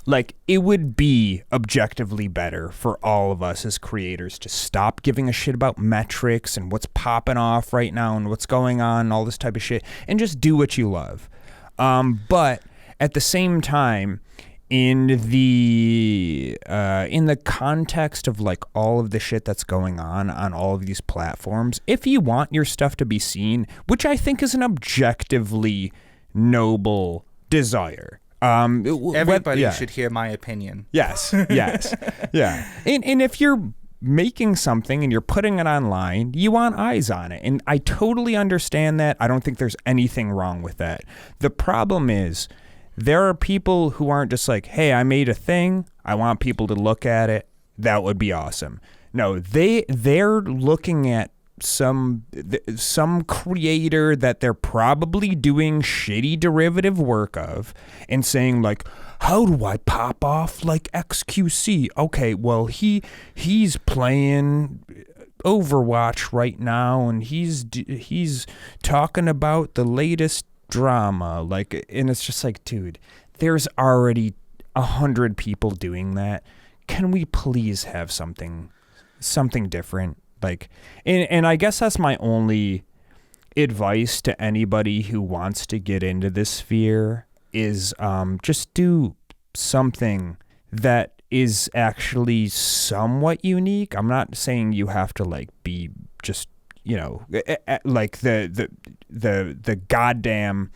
Like, it would be objectively better for all of us as creators to stop giving a shit about metrics and what's popping off right now and what's going on and all this type of shit, and just do what you love. But at the same time, in the context of like all of the shit that's going on all of these platforms, if you want your stuff to be seen, which I think is an objectively noble desire, everybody should hear my opinion. Yes, yeah. And if you're making something and you're putting it online, you want eyes on it, and I totally understand that. I don't think there's anything wrong with that. The problem is, there are people who aren't just like, hey, I made a thing, I want people to look at it, that would be awesome. No, they're looking at some creator that they're probably doing shitty derivative work of and saying like, how do I pop off like XQC? Okay, well he's playing Overwatch right now and he's talking about the latest drama, like, and it's just like, dude, there's already 100 people doing that. Can we please have something different? Like, and I guess that's my only advice to anybody who wants to get into this sphere is just do something that is actually somewhat unique. I'm not saying you have to like be just, you know, like the goddamn,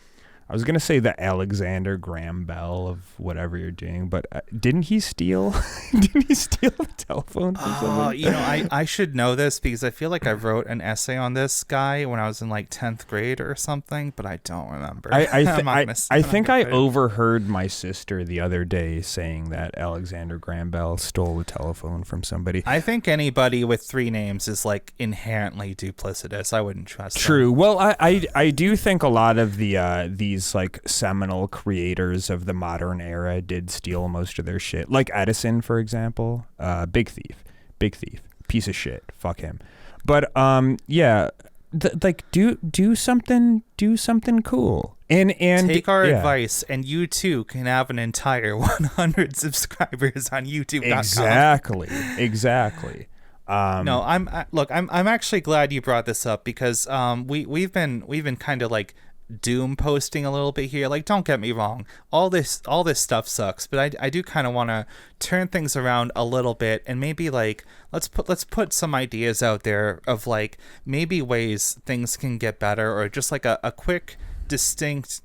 I was gonna say the Alexander Graham Bell of whatever you're doing, but didn't he steal? Didn't he steal a telephone from somebody? You know, I should know this because I feel like I wrote an essay on this guy when I was in like 10th grade or something, but I don't remember. I think I overheard my sister the other day saying that Alexander Graham Bell stole a telephone from somebody. I think anybody with 3 names is like inherently duplicitous. I wouldn't trust them. True. Well, I do think a lot of these like seminal creators of the modern era did steal most of their shit. Like Edison, for example, big thief, piece of shit. Fuck him. But yeah, like do something cool. And take our advice, and you too can have an entire 100 subscribers on YouTube.com. Exactly. No, I'm actually glad you brought this up because we've been kind of like doom posting a little bit here. Like, don't get me wrong, all this stuff sucks, but I do kind of want to turn things around a little bit and maybe like let's put some ideas out there of like maybe ways things can get better, or just like a quick succinct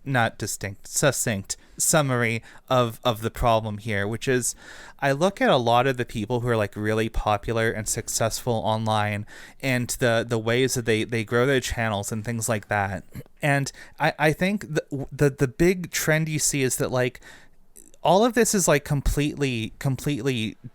summary of the problem here, which is I look at a lot of the people who are like really popular and successful online and the ways that they grow their channels and things like that. And I think the big trend you see is that like all of this is like completely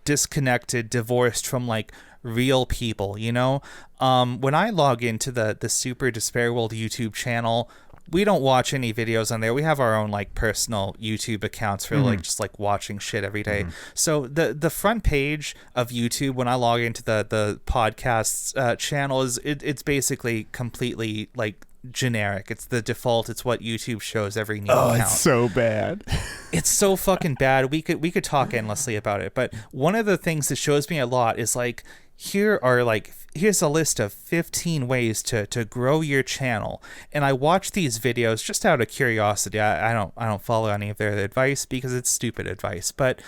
disconnected, divorced from like real people, you know? When I log into the Super Despair World YouTube channel, we don't watch any videos on there. We have our own like personal YouTube accounts for like just like watching shit every day. So the front page of YouTube when I log into the podcast channel is it's basically completely like generic. It's the default. It's what YouTube shows every new account. It's so bad. It's so fucking bad. We could talk endlessly about it. But one of the things that shows me a lot is like here's a list of 15 ways to grow your channel. And I watch these videos just out of curiosity. I don't follow any of their advice because it's stupid advice. But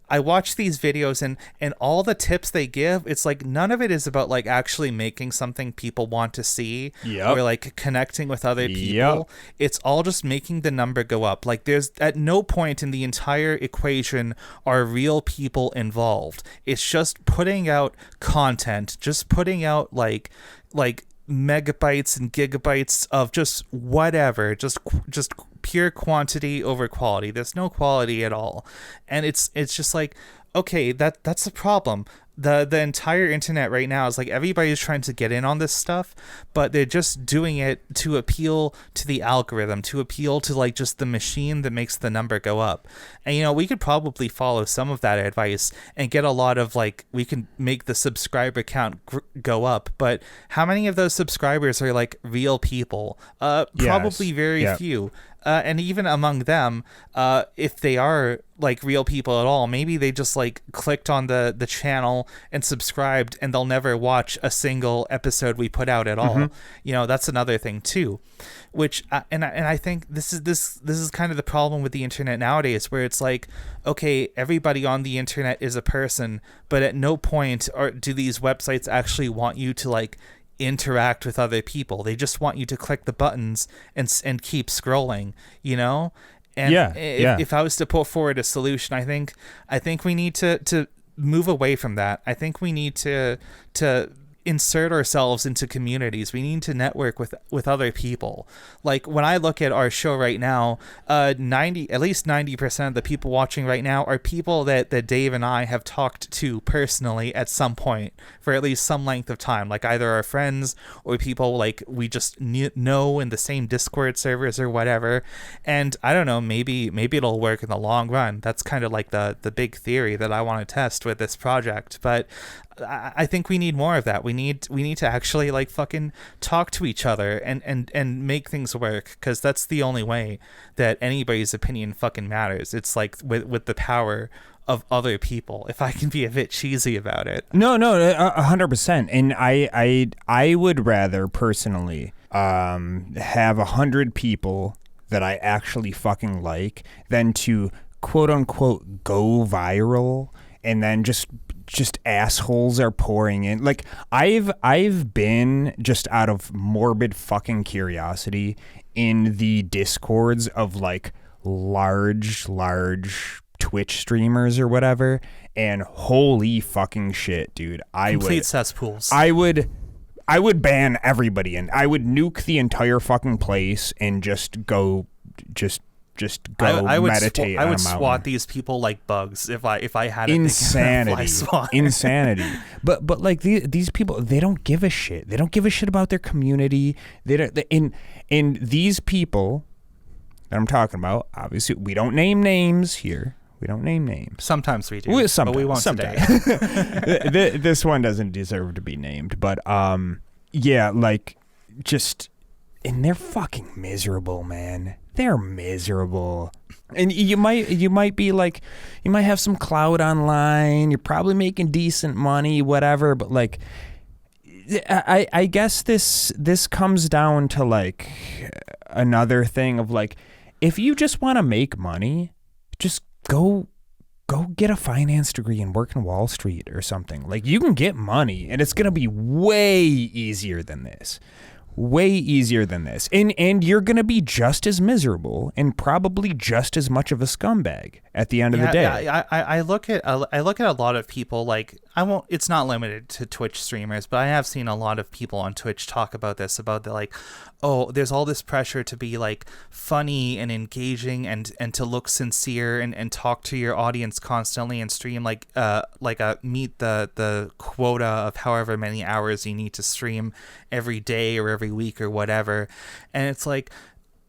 I watch these videos and all the tips they give, it's like none of it is about like actually making something people want to see or like connecting with other people. It's all just making the number go up. Like there's at no point in the entire equation are real people involved. It's just putting out content, just putting out like megabytes and gigabytes of just whatever, just pure quantity over quality. There's no quality at all. And it's just like, okay, that's the problem. The entire internet right now is like everybody's trying to get in on this stuff, but they're just doing it to appeal to the algorithm, to appeal to like just the machine that makes the number go up. And you know, we could probably follow some of that advice and get a lot of like, we can make the subscriber count go up, but how many of those subscribers are like real people? Probably very few. and even among them, if they are like real people at all, maybe they just like clicked on the channel and subscribed, and they'll never watch a single episode we put out at all. You know, that's another thing too, which and I think this is kind of the problem with the internet nowadays, where it's like, okay, everybody on the internet is a person, but at no point do these websites actually want you to like interact with other people. They just want you to click the buttons and keep scrolling, you know? And if I was to put forward a solution, I think we need to move away from that. I think we need to insert ourselves into communities. We need to network with other people. Like when I look at our show right now, at least 90% of the people watching right now are people that Dave and I have talked to personally at some point for at least some length of time, like either our friends or people like we just know in the same Discord servers or whatever. And I don't know, maybe it'll work in the long run. That's kind of like the big theory that I want to test with this project. But I think we need more of that. We need to actually like fucking talk to each other and make things work, because that's the only way that anybody's opinion fucking matters. It's like with the power of other people, if I can be a bit cheesy about it. No, 100%. And I would rather personally have 100 people that I actually fucking like than to quote unquote go viral and then just assholes are pouring in. Like I've been, just out of morbid fucking curiosity, in the Discords of like large Twitch streamers or whatever, and holy fucking shit, dude. Complete cesspools. I would ban everybody, and I would nuke the entire fucking place and just go I would meditate. I would swat these people like bugs if I had insanity. Insanity. But like these people, they don't give a shit. They don't give a shit about their community. They don't. And these people that I'm talking about, obviously, we don't name names here. We don't name names. Sometimes we do. But we won't today. This one doesn't deserve to be named. But yeah, like just, and they're fucking miserable, man. They're miserable. And you might be like, you might have some clout online, you're probably making decent money, whatever, but like I guess this comes down to like another thing of like, if you just want to make money, just go get a finance degree and work in Wall Street or something. Like, you can get money, and it's going to be way easier than this. Way easier than this. And you're going to be just as miserable and probably just as much of a scumbag at the end of the day. Yeah, I look at a lot of people, like, it's not limited to Twitch streamers, but I have seen a lot of people on Twitch talk about this, about the like, oh, there's all this pressure to be like funny and engaging and to look sincere and talk to your audience constantly and stream like meet the quota of however many hours you need to stream every day or every week or whatever. And it's like,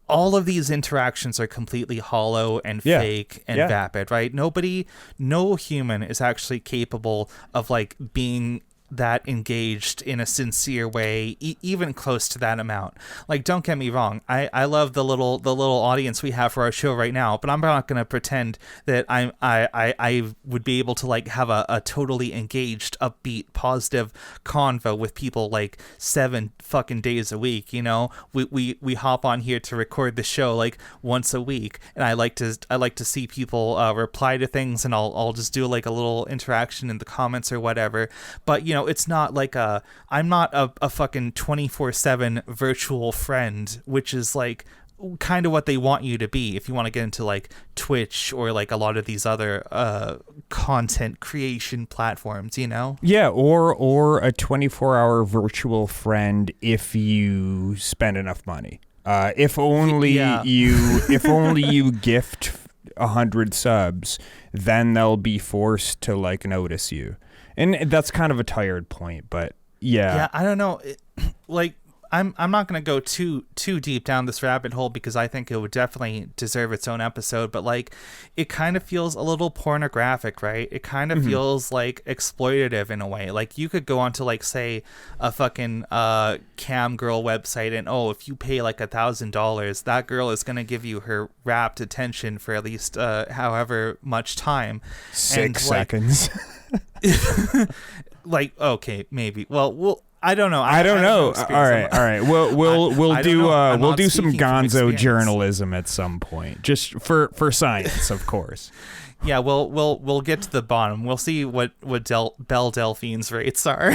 all of these interactions are completely hollow and fake and vapid, right? No human is actually capable of like being that engaged in a sincere way, even close to that amount. Like, don't get me wrong, I love the little audience we have for our show right now, but I'm not going to pretend that I would be able to like have a totally engaged, upbeat, positive convo with people like 7 fucking days a week. You know, we hop on here to record the show like once a week, and I like to see people reply to things, and I'll just do like a little interaction in the comments or whatever. But you know, it's not like I'm not a fucking 24/7 virtual friend, which is like kind of what they want you to be if you want to get into like Twitch or like a lot of these other content creation platforms, you know? Yeah, or a 24-hour virtual friend if you spend enough money. If only you gift 100 subs, then they'll be forced to like notice you. And that's kind of a tired point, but yeah. Yeah, I don't know. Like, I'm not going to go too deep down this rabbit hole because I think it would definitely deserve its own episode, but like it kind of feels a little pornographic, right? It kind of feels like exploitative in a way. Like you could go onto like say a fucking cam girl website and if you pay like $1,000, that girl is going to give you her rapt attention for at least however much time. 6 seconds. Like okay, maybe. Well, I don't know. I don't know. All right. We'll do some gonzo journalism at some point, just for science, of course. Yeah, we'll get to the bottom. We'll see what Belle Delphine's rates are.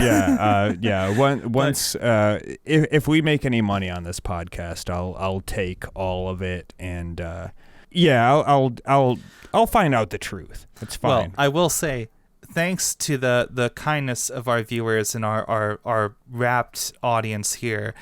Once if we make any money on this podcast, I'll take all of it, and I'll find out the truth. It's fine. Well, I will say, thanks to the kindness of our viewers and our rapt audience here,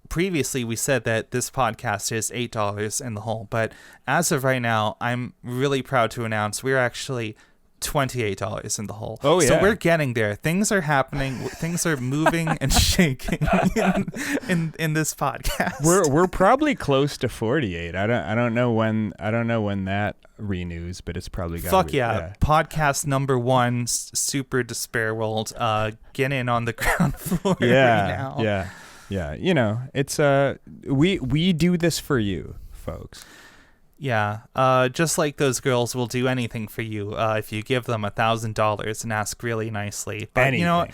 previously we said that this podcast is $8 in the hole, but as of right now, I'm really proud to announce we're actually $28 in the hole. Oh yeah. So we're getting there. Things are happening. Things are moving and shaking in this podcast. We're probably close to 48. I don't know when that renews, but it's probably got. Fuck yeah. Podcast number 1, Super Despair World. Get in on the ground floor right now. Yeah. You know, it's we do this for you, folks. Yeah, just like those girls will do anything for you if you give them $1,000 and ask really nicely. But anything. You know,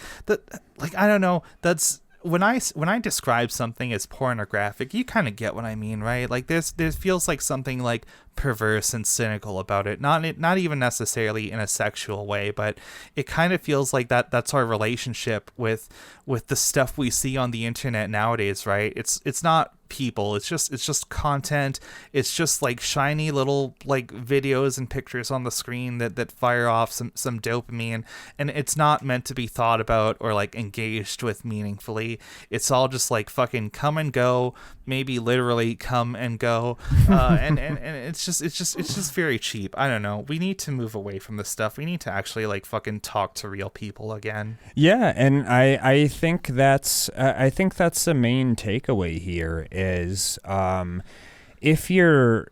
I don't know. That's when I describe something as pornographic, you kind of get what I mean, right? Like there feels like something like perverse and cynical about it. Not even necessarily in a sexual way, but it kind of feels like that's our relationship with the stuff we see on the internet nowadays, right? It's not people, it's just content. It's just like shiny little like videos and pictures on the screen that fire off some dopamine, and it's not meant to be thought about or like engaged with meaningfully. It's all just like fucking come and go, maybe literally come and go, and it's just very cheap. I don't know. We need to move away from this stuff. We need to actually like fucking talk to real people again. Yeah, and I think that's the main takeaway here is if you're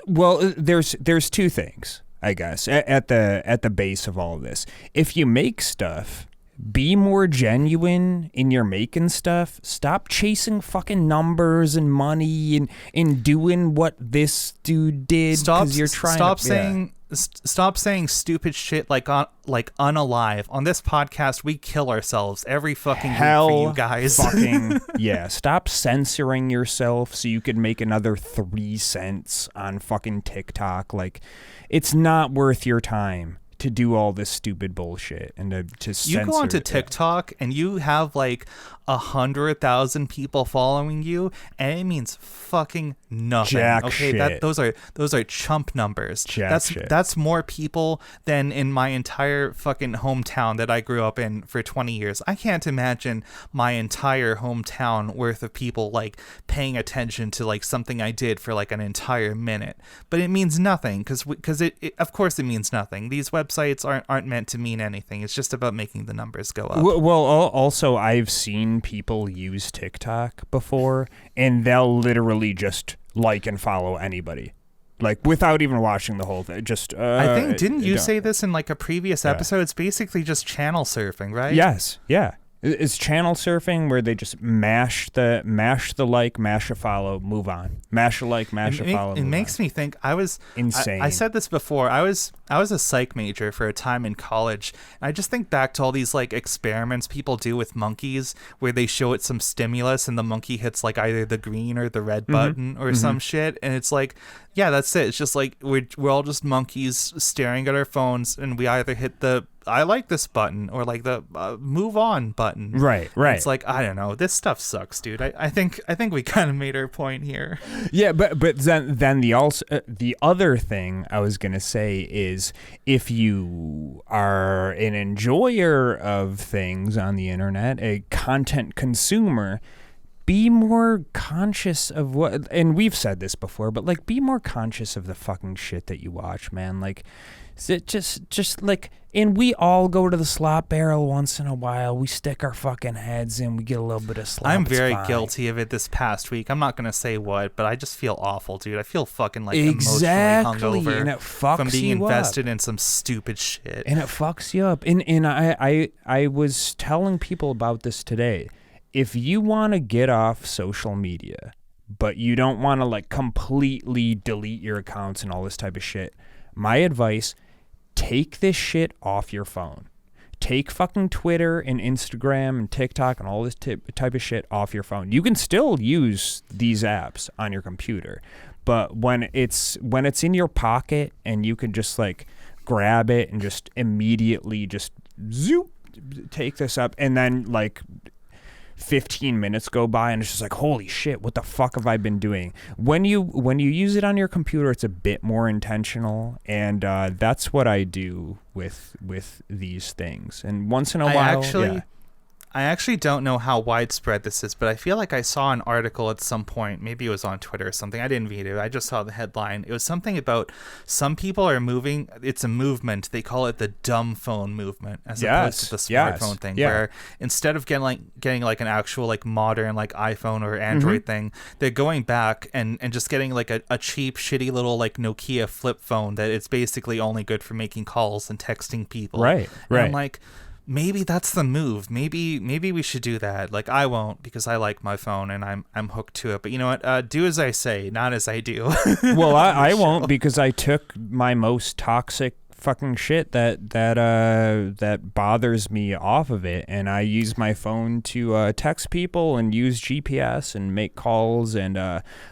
well, there's two things, I guess, at the base of all of this. If you make stuff, be more genuine in your making stuff. Stop chasing fucking numbers and money and doing what this dude did because you're trying Stop saying stupid shit like unalive. On this podcast, we kill ourselves every fucking week for you guys. Fucking yeah. Stop censoring yourself so you could make another 3 cents on fucking TikTok. Like, it's not worth your time to do all this stupid bullshit and to censor. You go onto TikTok and you have like 100,000 people following you, and it means fucking nothing. Jack okay, shit. those are chump numbers. That's more people than in my entire fucking hometown that I grew up in for 20 years. I can't imagine my entire hometown worth of people like paying attention to like something I did for like an entire minute. But it means nothing because it of course it means nothing. These websites aren't meant to mean anything. It's just about making the numbers go up. Well, also I've seen people use TikTok before, and they'll literally just like and follow anybody, like without even watching the whole thing. Just I think didn't you say this in like a previous episode? It's basically just channel surfing, right? Yes, yeah. It's channel surfing where they just mash the like, mash a follow, move on. Mash a like, mash a follow. It makes me think I was insane. I said this before. I was a psych major for a time in college, and I just think back to all these like experiments people do with monkeys where they show it some stimulus and the monkey hits like either the green or the red button or some shit, and it's like, yeah, that's it. It's just like we're all just monkeys staring at our phones, and we either hit the I like this button or like the move on button. Right. It's like, I don't know. This stuff sucks, dude. I think we kind of made our point here. Yeah, but then the other thing I was going to say is if you are an enjoyer of things on the internet, a content consumer, be more conscious of what, and we've said this before, but like be more conscious of the fucking shit that you watch, man. Like, is it just like, and we all go to the slop barrel once in a while. We stick our fucking heads in. We get a little bit of slop. I'm very guilty of it this past week. I'm not going to say what, but I just feel awful, dude. I feel fucking like emotionally hungover and it fucks from being you invested up. in some stupid shit. And it fucks you up. And I was telling people about this today. If you want to get off social media, but you don't want to like completely delete your accounts and all this type of shit, my advice, take this shit off your phone. Take fucking Twitter and Instagram and TikTok and all this type of shit off your phone. You can still use these apps on your computer, but when it's in your pocket and you can just like grab it and just immediately just zoop, take this up, and then like 15 minutes go by and it's just like, holy shit, what the fuck have I been doing? When you use it on your computer, it's a bit more intentional, and that's what I do with these things. And once in a while, I actually don't know how widespread this is, but I feel like I saw an article at some point. Maybe it was on Twitter or something. I didn't read it. I just saw the headline. It was something about some people are moving. It's a movement. They call it the dumb phone movement, as opposed to the smartphone thing, where instead of getting like an actual like modern like iPhone or Android thing, they're going back and just getting like a cheap, shitty little like Nokia flip phone that it's basically only good for making calls and texting people. Right. And I'm like, maybe that's the move. Maybe we should do that. Like, I won't, because I like my phone and I'm hooked to it. But you know what? Do as I say, not as I do. Well, I won't, because I took my most toxic fucking shit that bothers me off of it, and I use my phone to text people and use GPS and make calls and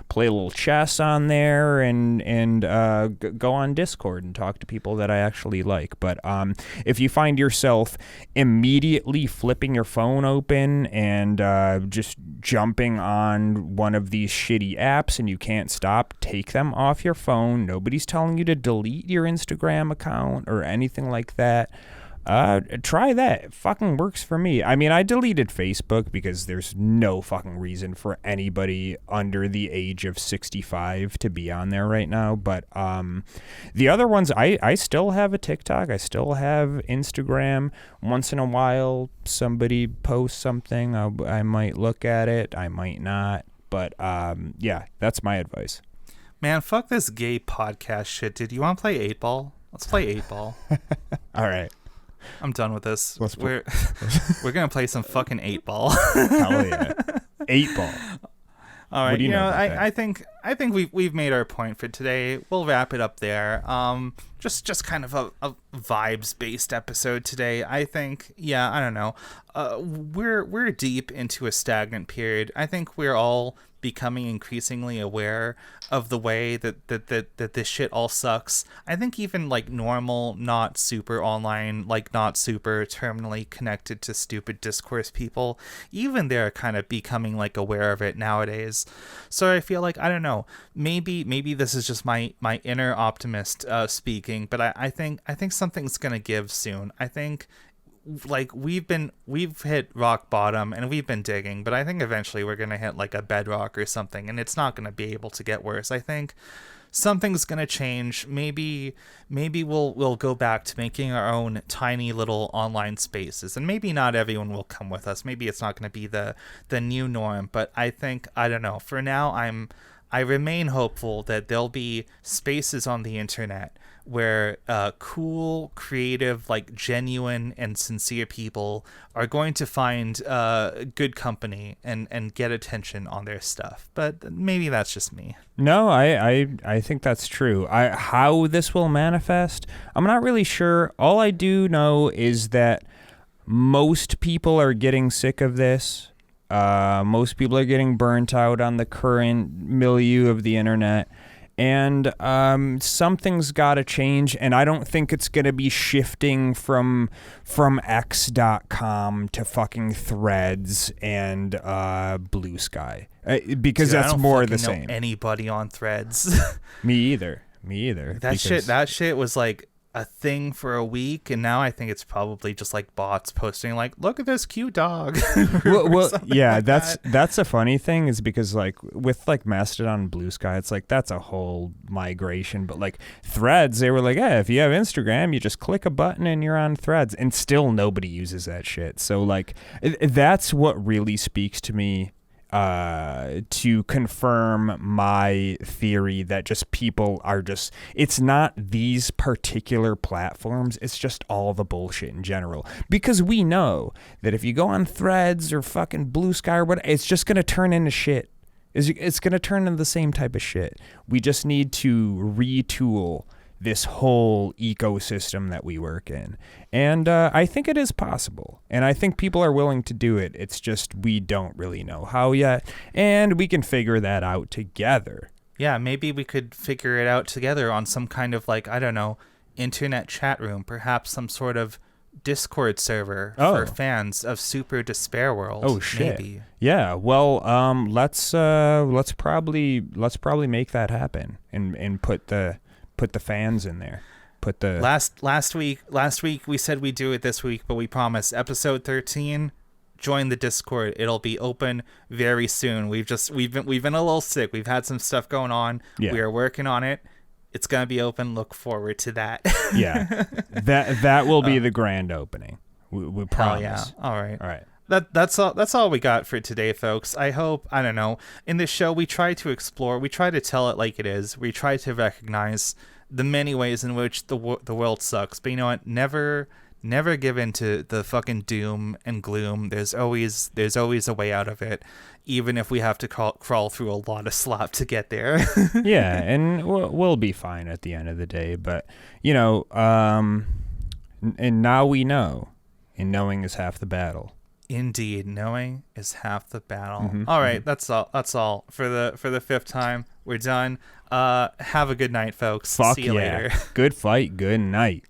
play a little chess on there and go on Discord and talk to people that I actually like. But if you find yourself immediately flipping your phone open and just jumping on one of these shitty apps and you can't stop, take them off your phone. Nobody's telling you to delete your Instagram account or anything like that. Try that. It fucking works for me. I mean, I deleted Facebook because there's no fucking reason for anybody under the age of 65 to be on there right now. But the other ones, I still have a TikTok. I still have Instagram. Once in a while, somebody posts something. I might look at it. I might not. But yeah, that's my advice. Man, fuck this gay podcast shit, dude. You want to play 8-ball? Let's play 8-ball. All right. I'm done with this. We're gonna play some fucking 8-ball. Hell yeah, 8-ball. All right. You know I think we've made our point for today. We'll wrap it up there. Just kind of a vibes based episode today. I think. Yeah. I don't know. We're deep into a stagnant period. I think we're all becoming increasingly aware of the way that this shit all sucks. I think even like normal, not super online, like not super terminally connected to stupid discourse people, even they're kind of becoming like aware of it nowadays. So I feel like, I don't know, maybe this is just my inner optimist speaking, but I think something's gonna give soon. I think like we've hit rock bottom and we've been digging, but I think eventually we're gonna hit like a bedrock or something, and it's not gonna be able to get worse. I think something's gonna change. Maybe we'll go back to making our own tiny little online spaces, and maybe not everyone will come with us. Maybe it's not gonna be the new norm, but I think, I don't know, for now I remain hopeful that there'll be spaces on the internet where cool, creative, like genuine and sincere people are going to find good company and get attention on their stuff. But maybe that's just me. No, I think that's true. How this will manifest, I'm not really sure. All I do know is that most people are getting sick of this. Most people are getting burnt out on the current milieu of the internet. And something's got to change, and I don't think it's going to be shifting from X.com to fucking Threads and Blue Sky, because dude, that's more the same. I don't know anybody on Threads. Me either. That shit was like a thing for a week, and now I think it's probably just like bots posting like, look at this cute dog. well yeah, that's a funny thing, is because like with like Mastodon and Blue Sky, it's like that's a whole migration. But like Threads, they were like, if you have Instagram, you just click a button and you're on Threads, and still nobody uses that shit. So like that's what really speaks to me, to confirm my theory that just people are just, it's not these particular platforms, it's just all the bullshit in general. Because we know that if you go on Threads or fucking Blue Sky or whatever, it's just going to turn into shit. It's going to turn into the same type of shit. We just need to retool this whole ecosystem that we work in. And I think it is possible. And I think people are willing to do it. It's just we don't really know how yet. And we can figure that out together. Yeah, maybe we could figure it out together on some kind of like, I don't know, internet chat room, perhaps some sort of Discord server for fans of Super Despair World. Oh shit. Maybe. Yeah, well, let's probably make that happen and put the fans in there. Put the last week we said we'd do it this week, but we promise episode 13, join the Discord. It'll be open very soon. We've been a little sick. We've had some stuff going on. Yeah. We are working on it. It's gonna be open. Look forward to that. Yeah. That will be the grand opening. We promise. Yeah. All right. That's all we got for today, folks. I hope, I don't know, in this show we try to explore, we try to tell it like it is. We try to recognize the many ways in which the world sucks. But you know what? Never give in to the fucking doom and gloom. There's always a way out of it, even if we have to crawl through a lot of slop to get there. Yeah, and we'll be fine at the end of the day. But, you know, and now we know, and knowing is half the battle. Indeed, knowing is half the battle. Mm-hmm. All right, that's all for the fifth time. We're done. Have a good night, folks. Fuck See you later. Good fight. Good night.